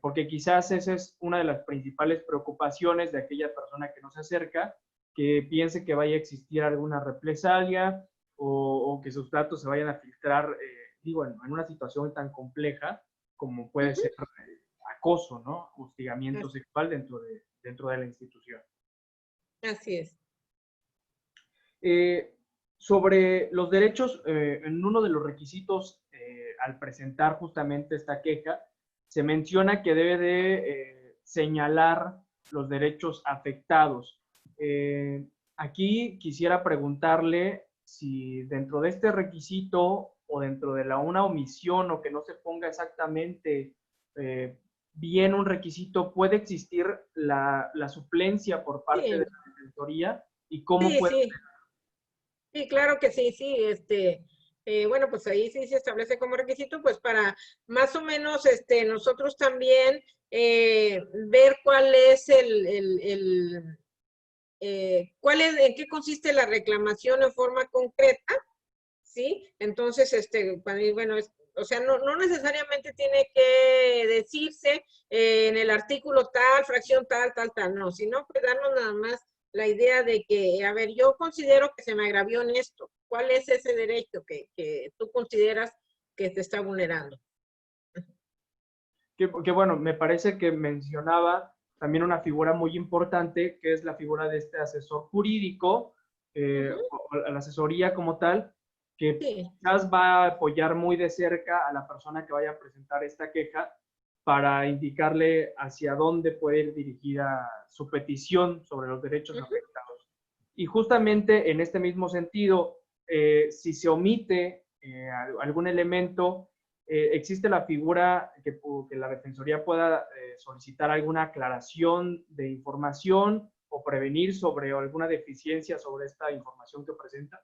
Porque quizás esa es una de las principales preocupaciones de aquella persona que no se acerca, que piense que vaya a existir alguna represalia o que sus datos se vayan a filtrar, digo, en una situación tan compleja como puede ser acoso, ¿no? Hostigamiento sexual dentro de la institución. Así es. Sobre los derechos, en uno de los requisitos al presentar justamente esta queja, se menciona que debe de señalar los derechos afectados. Aquí quisiera preguntarle si dentro de este requisito o dentro de una omisión o que no se ponga exactamente bien un requisito, puede existir la suplencia por parte de la Defensoría y cómo Sí, puede... sí. Sí, claro que sí, sí, bueno, pues ahí sí se establece como requisito, pues para más o menos, nosotros también ver cuál es en qué consiste la reclamación en forma concreta, ¿sí? Entonces, bueno, o sea, no necesariamente tiene que decirse en el artículo tal, fracción tal, no, sino pues darnos nada más la idea de que, a ver, yo considero que se me agravió en esto. ¿Cuál es ese derecho que tú consideras que te está vulnerando? Que bueno, me parece que mencionaba también una figura muy importante, que es la figura de este asesor jurídico, o la asesoría como tal, que Sí. quizás va a apoyar muy de cerca a la persona que vaya a presentar esta queja para indicarle hacia dónde puede ir dirigida su petición sobre los derechos afectados. Y justamente en este mismo sentido, si se omite algún elemento, existe la figura que la Defensoría pueda solicitar alguna aclaración de información o prevenir sobre alguna deficiencia sobre esta información que presenta.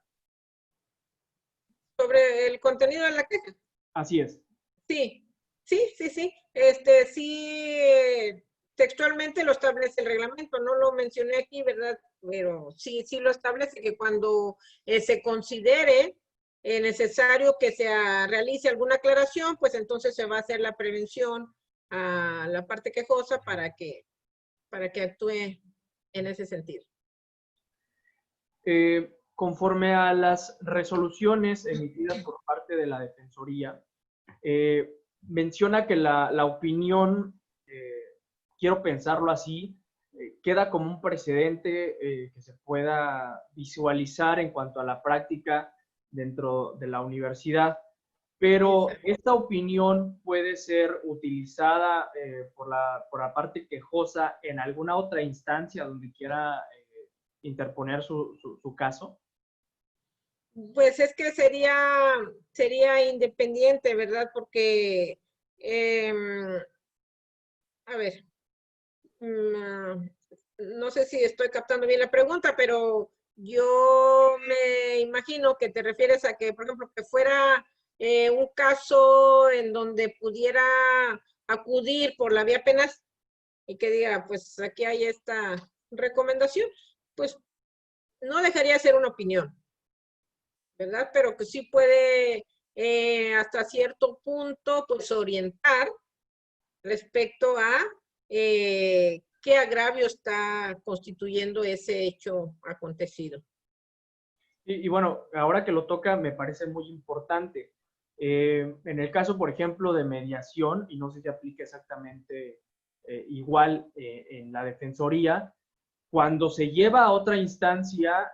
Sobre el contenido de la queja. Así es. Sí, sí. Sí, textualmente lo establece el reglamento, no lo mencioné aquí, ¿verdad? Pero sí lo establece que cuando se considere necesario que se realice alguna aclaración, pues entonces se va a hacer la prevención a la parte quejosa para que actúe en ese sentido. Conforme a las resoluciones emitidas por parte de la Defensoría, menciona que la opinión, quiero pensarlo así, queda como un precedente que se pueda visualizar en cuanto a la práctica dentro de la universidad, pero esta opinión puede ser utilizada por la parte quejosa en alguna otra instancia donde quiera interponer su caso. Pues es que sería independiente, ¿verdad? Porque, a ver, no sé si estoy captando bien la pregunta, pero yo me imagino que te refieres a que, por ejemplo, que fuera un caso en donde pudiera acudir por la vía penal y que diga, pues aquí hay esta recomendación, pues no dejaría de ser una opinión, ¿verdad? Pero que sí puede hasta cierto punto, pues orientar respecto a qué agravio está constituyendo ese hecho acontecido. Y bueno, ahora que lo toca, me parece muy importante. En el caso, por ejemplo, de mediación, y no sé si aplica exactamente igual en la defensoría, cuando se lleva a otra instancia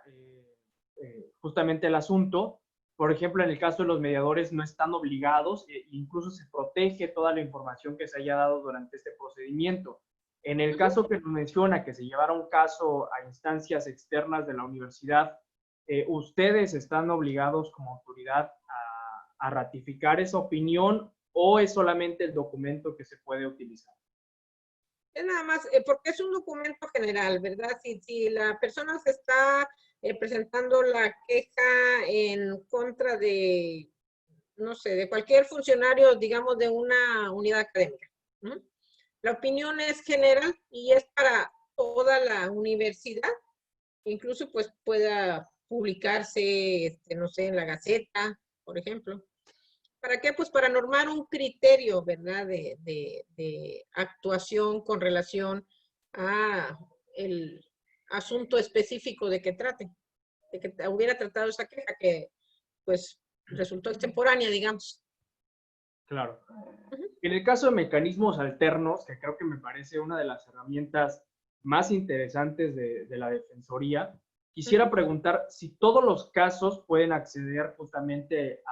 justamente el asunto, por ejemplo, en el caso de los mediadores no están obligados, incluso se protege toda la información que se haya dado durante este procedimiento. En el caso que nos menciona que se llevara un caso a instancias externas de la universidad, ¿ustedes están obligados como autoridad a ratificar esa opinión o es solamente el documento que se puede utilizar? Es nada más, porque es un documento general, ¿verdad? Si la persona se está presentando la queja en contra de, no sé, de cualquier funcionario, digamos, de una unidad académica, ¿no? La opinión es general y es para toda la universidad, incluso pues pueda publicarse, no sé, en la Gaceta, por ejemplo. ¿Para qué? Pues para normar un criterio, ¿verdad? De actuación con relación a el asunto específico de que trate, de que hubiera tratado esa queja que, pues, resultó extemporánea, digamos. Claro. En el caso de mecanismos alternos, que creo que me parece una de las herramientas más interesantes de la Defensoría, quisiera preguntar si todos los casos pueden acceder justamente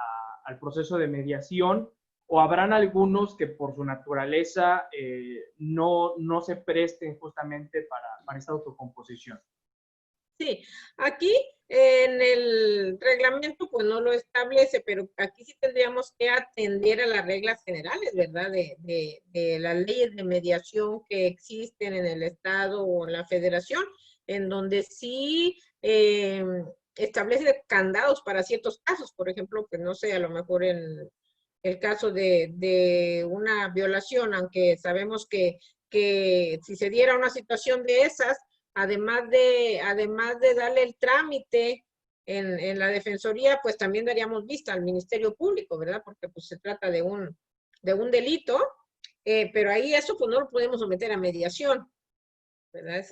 al proceso de mediación o habrán algunos que por su naturaleza no se presten justamente para esta autocomposición. Sí, aquí en el reglamento pues no lo establece, pero aquí sí tendríamos que atender a las reglas generales, ¿verdad? De las leyes de mediación que existen en el Estado o en la Federación, en donde sí establece candados para ciertos casos, por ejemplo, pues no sé, a lo mejor en el caso de una violación, aunque sabemos que si se diera una situación de esas, además de darle el trámite en la Defensoría, pues también daríamos vista al Ministerio Público, ¿verdad? Porque pues se trata de un delito, pero ahí eso pues no lo podemos someter a mediación, ¿verdad?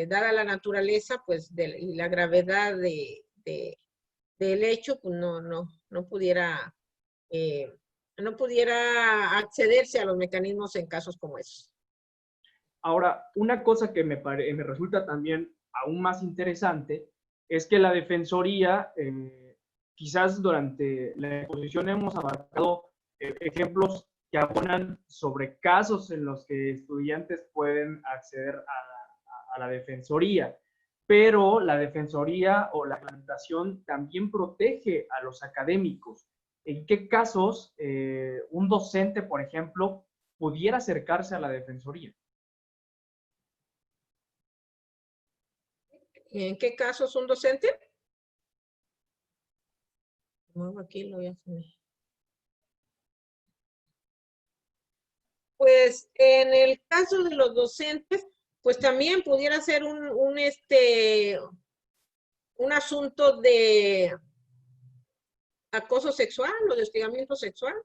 Dada la naturaleza, pues, y la gravedad del hecho, pues no pudiera accederse a los mecanismos en casos como esos. Ahora, una cosa que me resulta también aún más interesante es que la Defensoría, quizás durante la exposición hemos abarcado ejemplos que abonan sobre casos en los que estudiantes pueden acceder a la Defensoría, pero la Defensoría o la reglamentación también protege a los académicos. ¿En qué casos un docente, por ejemplo, pudiera acercarse a la Defensoría? ¿En qué casos un docente? Muevo aquí, lo voy a hacer. Pues en el caso de los docentes, pues también pudiera ser un asunto de acoso sexual o de hostigamiento sexual,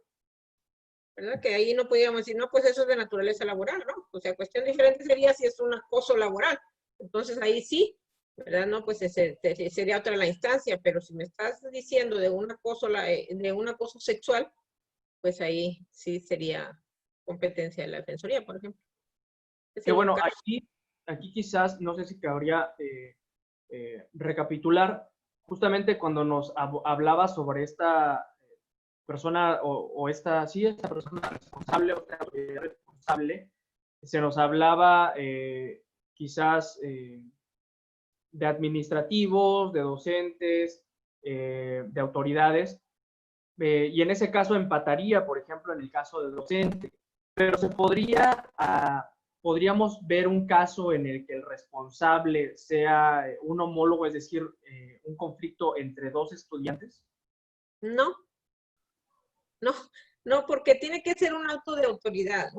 ¿verdad? Que ahí no podríamos decir, no, pues eso es de naturaleza laboral, ¿no? O sea, cuestión diferente sería si es un acoso laboral. Entonces ahí sí, ¿verdad? No, pues sería otra la instancia, pero si me estás diciendo de un acoso sexual, pues ahí sí sería competencia de la Defensoría, por ejemplo. Que bueno, aquí quizás, no sé si cabría recapitular, justamente cuando nos hablaba sobre esta persona esta persona responsable o esta autoridad responsable, se nos hablaba quizás de administrativos, de docentes, de autoridades, y en ese caso empataría, por ejemplo, en el caso de docente, pero podríamos ver un caso en el que el responsable sea un homólogo, es decir, un conflicto entre dos estudiantes. No, porque tiene que ser un acto de autoridad,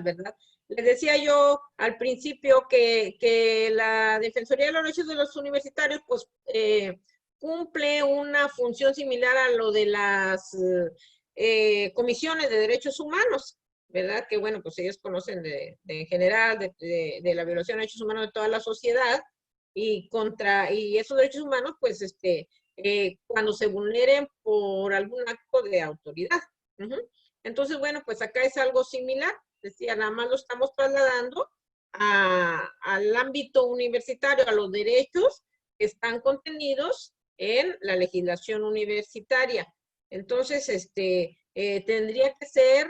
¿verdad? Les decía yo al principio que la Defensoría de los Derechos de los Universitarios, pues, cumple una función similar a lo de las comisiones de derechos humanos, ¿verdad? Que bueno, pues ellos conocen en general de la violación de derechos humanos de toda la sociedad y esos derechos humanos, pues, cuando se vulneren por algún acto de autoridad. Entonces, bueno, pues acá es algo similar, decía, nada más lo estamos trasladando al ámbito universitario, a los derechos que están contenidos en la legislación universitaria. Entonces, tendría que ser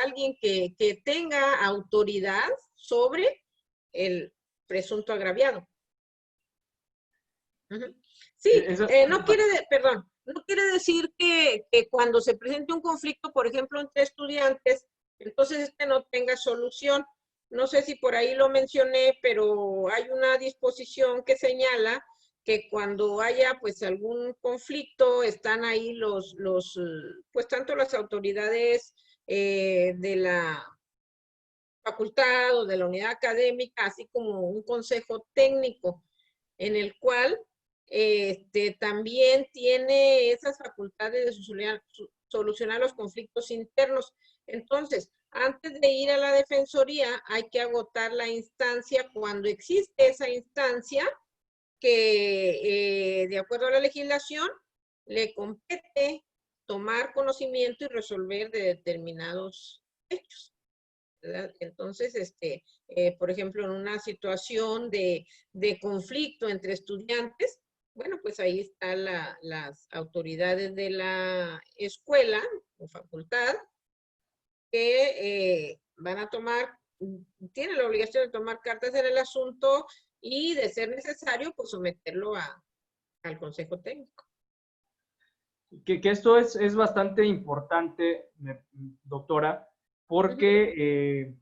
alguien que tenga autoridad sobre el presunto agraviado. Sí, no quiere decir que cuando se presente un conflicto, por ejemplo, entre estudiantes, entonces no tenga solución. No sé si por ahí lo mencioné, pero hay una disposición que señala que cuando haya pues algún conflicto, están ahí pues tanto las autoridades de la facultad o de la unidad académica, así como un consejo técnico, en el cual también tiene esas facultades de solucionar los conflictos internos. Entonces, antes de ir a la defensoría, hay que agotar la instancia cuando existe esa instancia que, de acuerdo a la legislación, le compete tomar conocimiento y resolver de determinados hechos, ¿verdad? Entonces, por ejemplo, en una situación de conflicto entre estudiantes, bueno, pues ahí están las autoridades de la escuela o facultad que van a tienen la obligación de tomar cartas en el asunto y, de ser necesario, pues someterlo al consejo técnico. Que esto es bastante importante, doctora, porque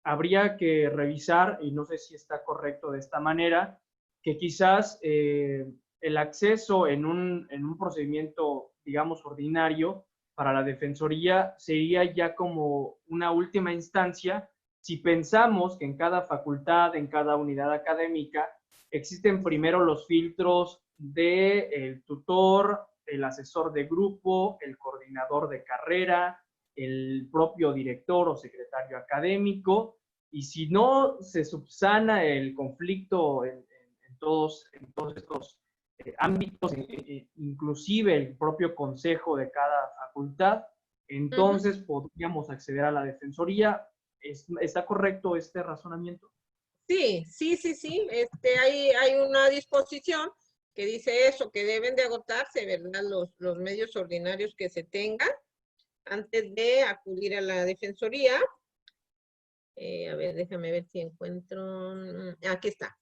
habría que revisar, y no sé si está correcto de esta manera, que quizás el acceso en un procedimiento, digamos, ordinario para la defensoría sería ya como una última instancia si pensamos que en cada facultad, en cada unidad académica, existen primero los filtros del tutor, el asesor de grupo, el coordinador de carrera, el propio director o secretario académico, y si no se subsana el conflicto en todos estos ámbitos, inclusive el propio consejo de cada facultad, entonces podríamos acceder a la defensoría. ¿Está correcto este razonamiento? Sí. Hay una disposición que dice eso, que deben de agotarse, ¿verdad?, los medios ordinarios que se tengan antes de acudir a la defensoría. A ver, déjame ver si encuentro. Aquí está.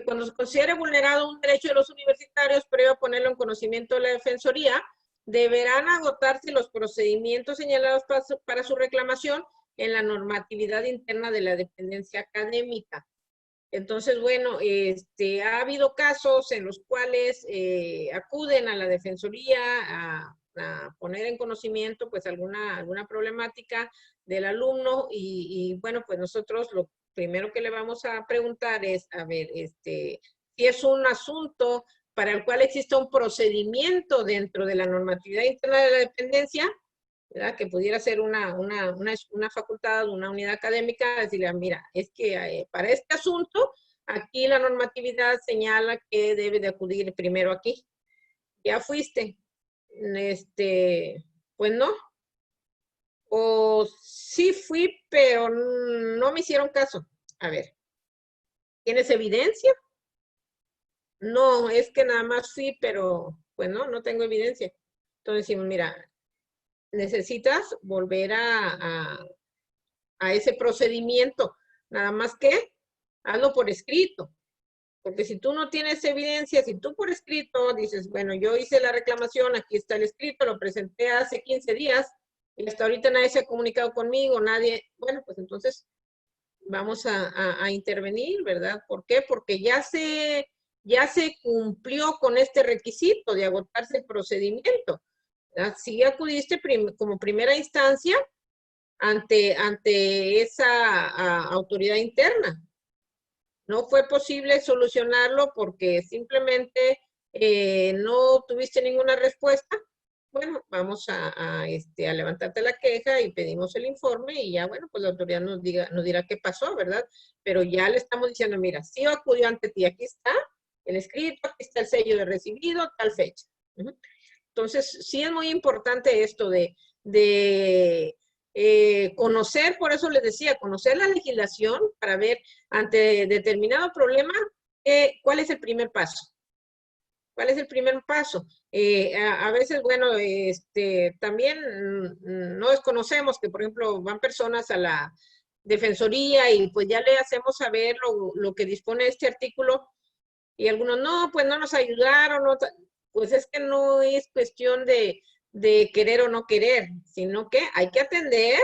Cuando se considere vulnerado un derecho de los universitarios, previo a ponerlo en conocimiento de la defensoría, deberán agotarse los procedimientos señalados para su reclamación en la normatividad interna de la dependencia académica. Entonces, bueno, ha habido casos en los cuales acuden a la defensoría a poner en conocimiento pues alguna problemática del alumno y bueno, pues nosotros lo primero que le vamos a preguntar es, a ver, si es un asunto para el cual existe un procedimiento dentro de la normatividad interna de la dependencia, ¿verdad?, que pudiera ser una facultad, una unidad académica, decirle, mira, es que para este asunto, aquí la normatividad señala que debe de acudir primero aquí. Ya fuiste. Pues no. O sí fui, pero no me hicieron caso. A ver, ¿tienes evidencia? No, es que nada más fui, pero pues no tengo evidencia. Entonces decimos, mira, necesitas volver a ese procedimiento. Nada más que hazlo por escrito. Porque si tú no tienes evidencia, si tú por escrito dices, bueno, yo hice la reclamación, aquí está el escrito, lo presenté hace 15 días, y hasta ahorita nadie se ha comunicado conmigo, nadie, bueno, pues entonces vamos a intervenir, ¿verdad? ¿Por qué? Porque ya se cumplió con este requisito de agotarse el procedimiento. Si acudiste como primera instancia ante esa autoridad interna. No fue posible solucionarlo porque simplemente no tuviste ninguna respuesta. bueno, vamos a levantarte la queja y pedimos el informe y ya, bueno, pues la autoridad nos dirá qué pasó, ¿verdad? Pero ya le estamos diciendo, mira, sí acudió ante ti, aquí está el escrito, aquí está el sello de recibido, tal fecha. Entonces, sí es muy importante esto de conocer, por eso les decía, conocer la legislación para ver ante determinado problema, ¿cuál es el primer paso? ¿Cuál es el primer paso? A veces, bueno, también no desconocemos que, por ejemplo, van personas a la defensoría y pues ya le hacemos saber lo que dispone este artículo y algunos, no, pues no nos ayudaron, no, pues es que no es cuestión de querer o no querer, sino que hay que atender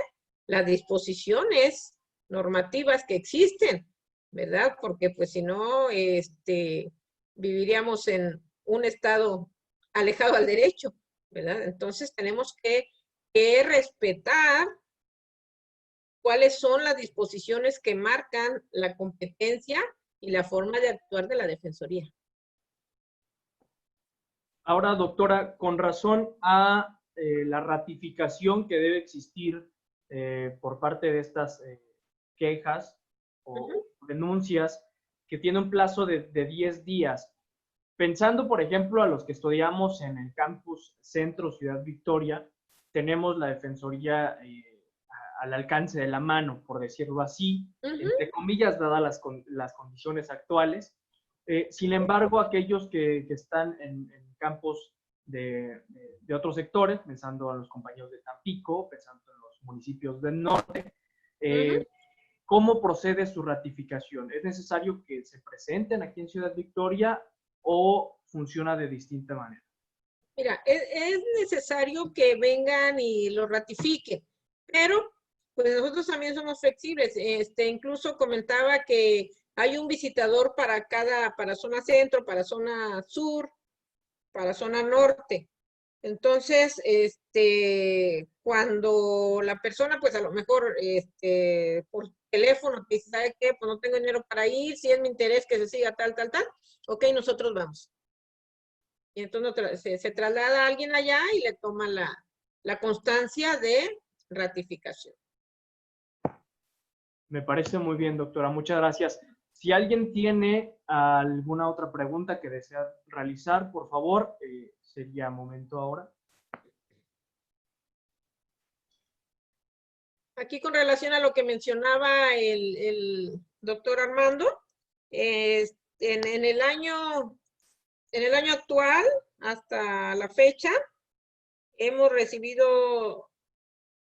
las disposiciones normativas que existen, ¿verdad? Porque pues si no, viviríamos en un estado alejado al derecho, ¿verdad? Entonces tenemos que respetar cuáles son las disposiciones que marcan la competencia y la forma de actuar de la Defensoría. Ahora, doctora, con razón a la ratificación que debe existir por parte de estas quejas o denuncias, que tiene un plazo de 10 días. Pensando, por ejemplo, a los que estudiamos en el campus Centro Ciudad Victoria, tenemos la Defensoría al alcance de la mano, por decirlo así, entre comillas, dadas las condiciones actuales. Sin embargo, aquellos que están en campos de otros sectores, pensando a los compañeros de Tampico, pensando en los municipios del norte, ¿cómo procede su ratificación? ¿Es necesario que se presenten aquí en Ciudad Victoria o funciona de distinta manera? Mira, es necesario que vengan y lo ratifiquen, pero pues nosotros también somos flexibles. Incluso comentaba que hay un visitador para zona centro, para zona sur, para zona norte. Entonces, cuando la persona, pues a lo mejor, por teléfono, te dice, ¿sabe qué? Pues no tengo dinero para ir, si es mi interés que se siga tal, ok, nosotros vamos. Y entonces se traslada a alguien allá y le toma la constancia de ratificación. Me parece muy bien, doctora. Muchas gracias. Si alguien tiene alguna otra pregunta que desea realizar, por favor, sería momento ahora. Aquí con relación a lo que mencionaba el doctor Armando, en el año actual, hasta la fecha, hemos recibido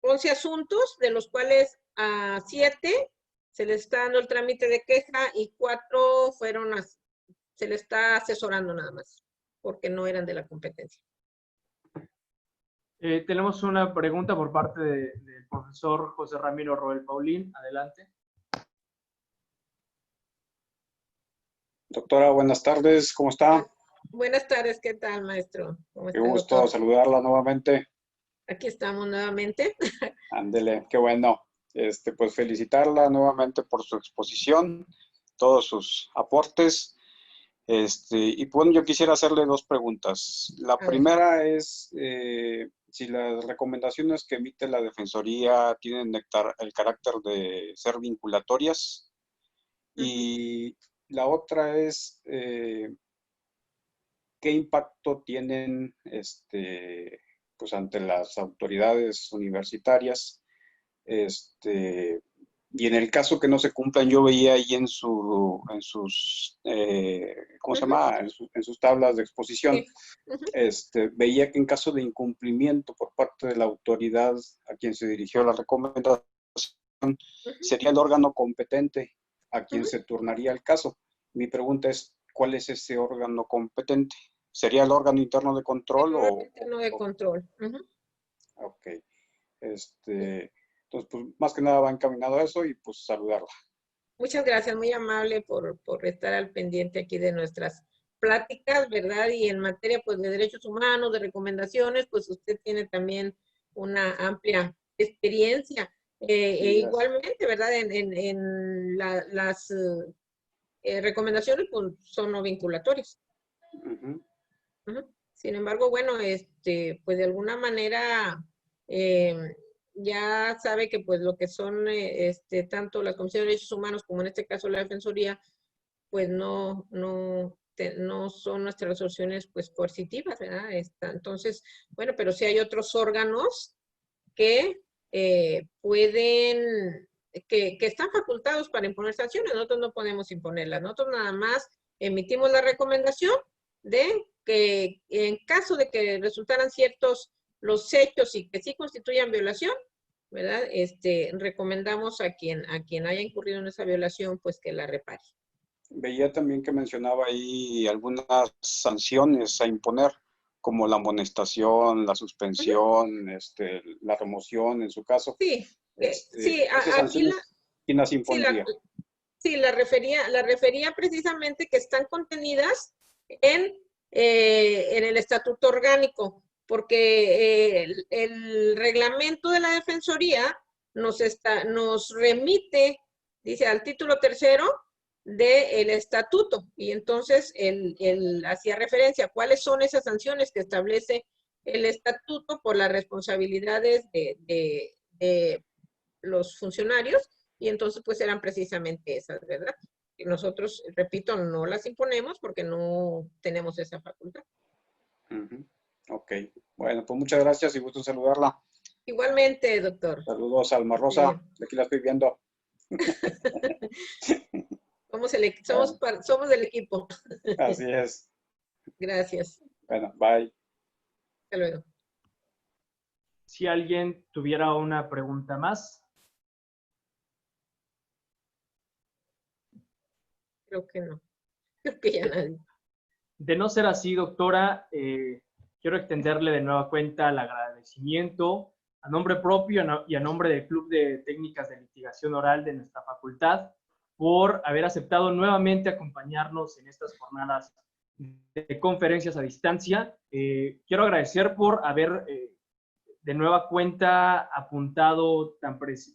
11 asuntos, de los cuales a 7 se les está dando el trámite de queja y 4 se les está asesorando nada más, porque no eran de la competencia. Tenemos una pregunta por parte del profesor José Ramiro Roel Paulín. Adelante. Doctora, buenas tardes, ¿cómo está? Buenas tardes, ¿qué tal, maestro? ¿Cómo está, Qué gusto doctor? saludarla nuevamente. Aquí estamos nuevamente. Ándele, qué bueno. Pues felicitarla nuevamente por su exposición, todos sus aportes. Y bueno, yo quisiera hacerle 2 preguntas. La primera es si las recomendaciones que emite la Defensoría tienen el carácter de ser vinculatorias. Y la otra es qué impacto tienen pues ante las autoridades universitarias. Y en el caso que no se cumplan, yo veía ahí en sus ¿cómo se llama? En sus tablas de exposición, veía que en caso de incumplimiento por parte de la autoridad a quien se dirigió la recomendación, sería el órgano competente a quien se turnaría el caso. Mi pregunta es, ¿cuál es ese órgano competente? ¿Sería el órgano interno de control? El órgano interno de control. Ok. Entonces, pues más que nada va encaminado a eso y pues saludarla. Muchas gracias, muy amable por estar al pendiente aquí de nuestras pláticas, ¿verdad? Y en materia pues de derechos humanos, de recomendaciones, pues usted tiene también una amplia experiencia. Igualmente, ¿verdad? Las recomendaciones pues, son no vinculatorias. Sin embargo, bueno, pues de alguna manera ya sabe que pues lo que son tanto la Comisión de Derechos Humanos como en este caso la Defensoría, pues no son nuestras resoluciones pues coercitivas, ¿verdad? Entonces, bueno, pero sí hay otros órganos que que están facultados para imponer sanciones. Nosotros no podemos imponerlas. Nosotros nada más emitimos la recomendación de que en caso de que resultaran ciertos los hechos y que sí constituyan violación, ¿verdad? Recomendamos a quien haya incurrido en esa violación, pues que la repare. Veía también que mencionaba ahí algunas sanciones a imponer, como la amonestación, la suspensión, la remoción en su caso. Sí, sí, ¿Esas sanciones quién las impondría? Sí, la refería precisamente que están contenidas en el estatuto orgánico, porque el reglamento de la Defensoría nos remite, dice, al título 3 del estatuto, y entonces él hacía referencia a cuáles son esas sanciones que establece el estatuto por las responsabilidades de los funcionarios, y entonces pues eran precisamente esas, ¿verdad? Y nosotros, repito, no las imponemos porque no tenemos esa facultad. Ok, bueno, pues muchas gracias y gusto en saludarla. Igualmente, doctor. Saludos a Alma Rosa, aquí la estoy viendo. Somos del equipo. Así es. Gracias. Bueno, bye. Hasta luego. Si alguien tuviera una pregunta más. Creo que no. Creo que ya nadie. De no ser así, doctora, quiero extenderle de nueva cuenta el agradecimiento a nombre propio y a nombre del Club de Técnicas de Litigación Oral de nuestra facultad por haber aceptado nuevamente acompañarnos en estas jornadas de conferencias a distancia. Quiero agradecer por haber de nueva cuenta apuntado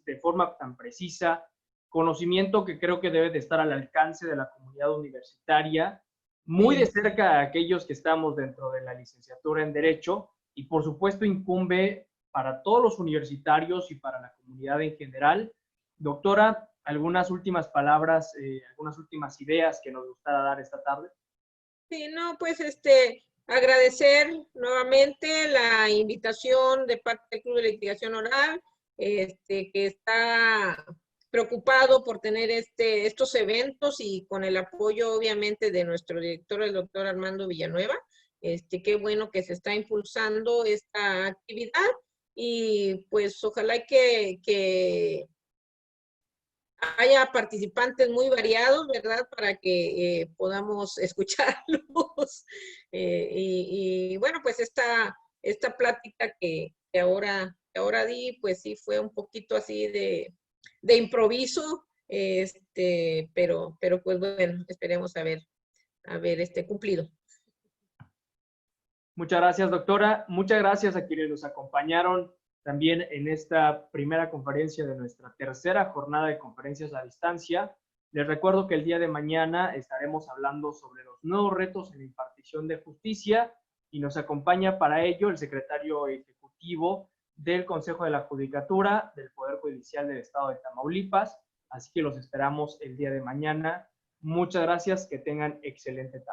de forma tan precisa conocimiento que creo que debe de estar al alcance de la comunidad universitaria, muy de cerca a aquellos que estamos dentro de la licenciatura en Derecho, y por supuesto incumbe para todos los universitarios y para la comunidad en general. Doctora, algunas últimas palabras, algunas últimas ideas que nos gustara dar esta tarde. Sí, no, pues agradecer nuevamente la invitación de parte del Club de Litigación Oral, que está preocupado por tener estos eventos y con el apoyo obviamente de nuestro director, el doctor Armando Villanueva. Qué bueno que se está impulsando esta actividad y pues ojalá que haya participantes muy variados, ¿verdad? Para que podamos escucharlos. Y bueno, pues esta plática que ahora di, pues sí fue un poquito así de improviso, pero pues bueno, esperemos haber cumplido. Muchas gracias, doctora. Muchas gracias a quienes nos acompañaron también en esta primera conferencia de nuestra tercera jornada de conferencias a distancia. Les recuerdo que el día de mañana estaremos hablando sobre los nuevos retos en la impartición de justicia y nos acompaña para ello el secretario ejecutivo del Consejo de la Judicatura del Poder Judicial del Estado de Tamaulipas. Así que los esperamos el día de mañana. Muchas gracias, que tengan excelente tarde.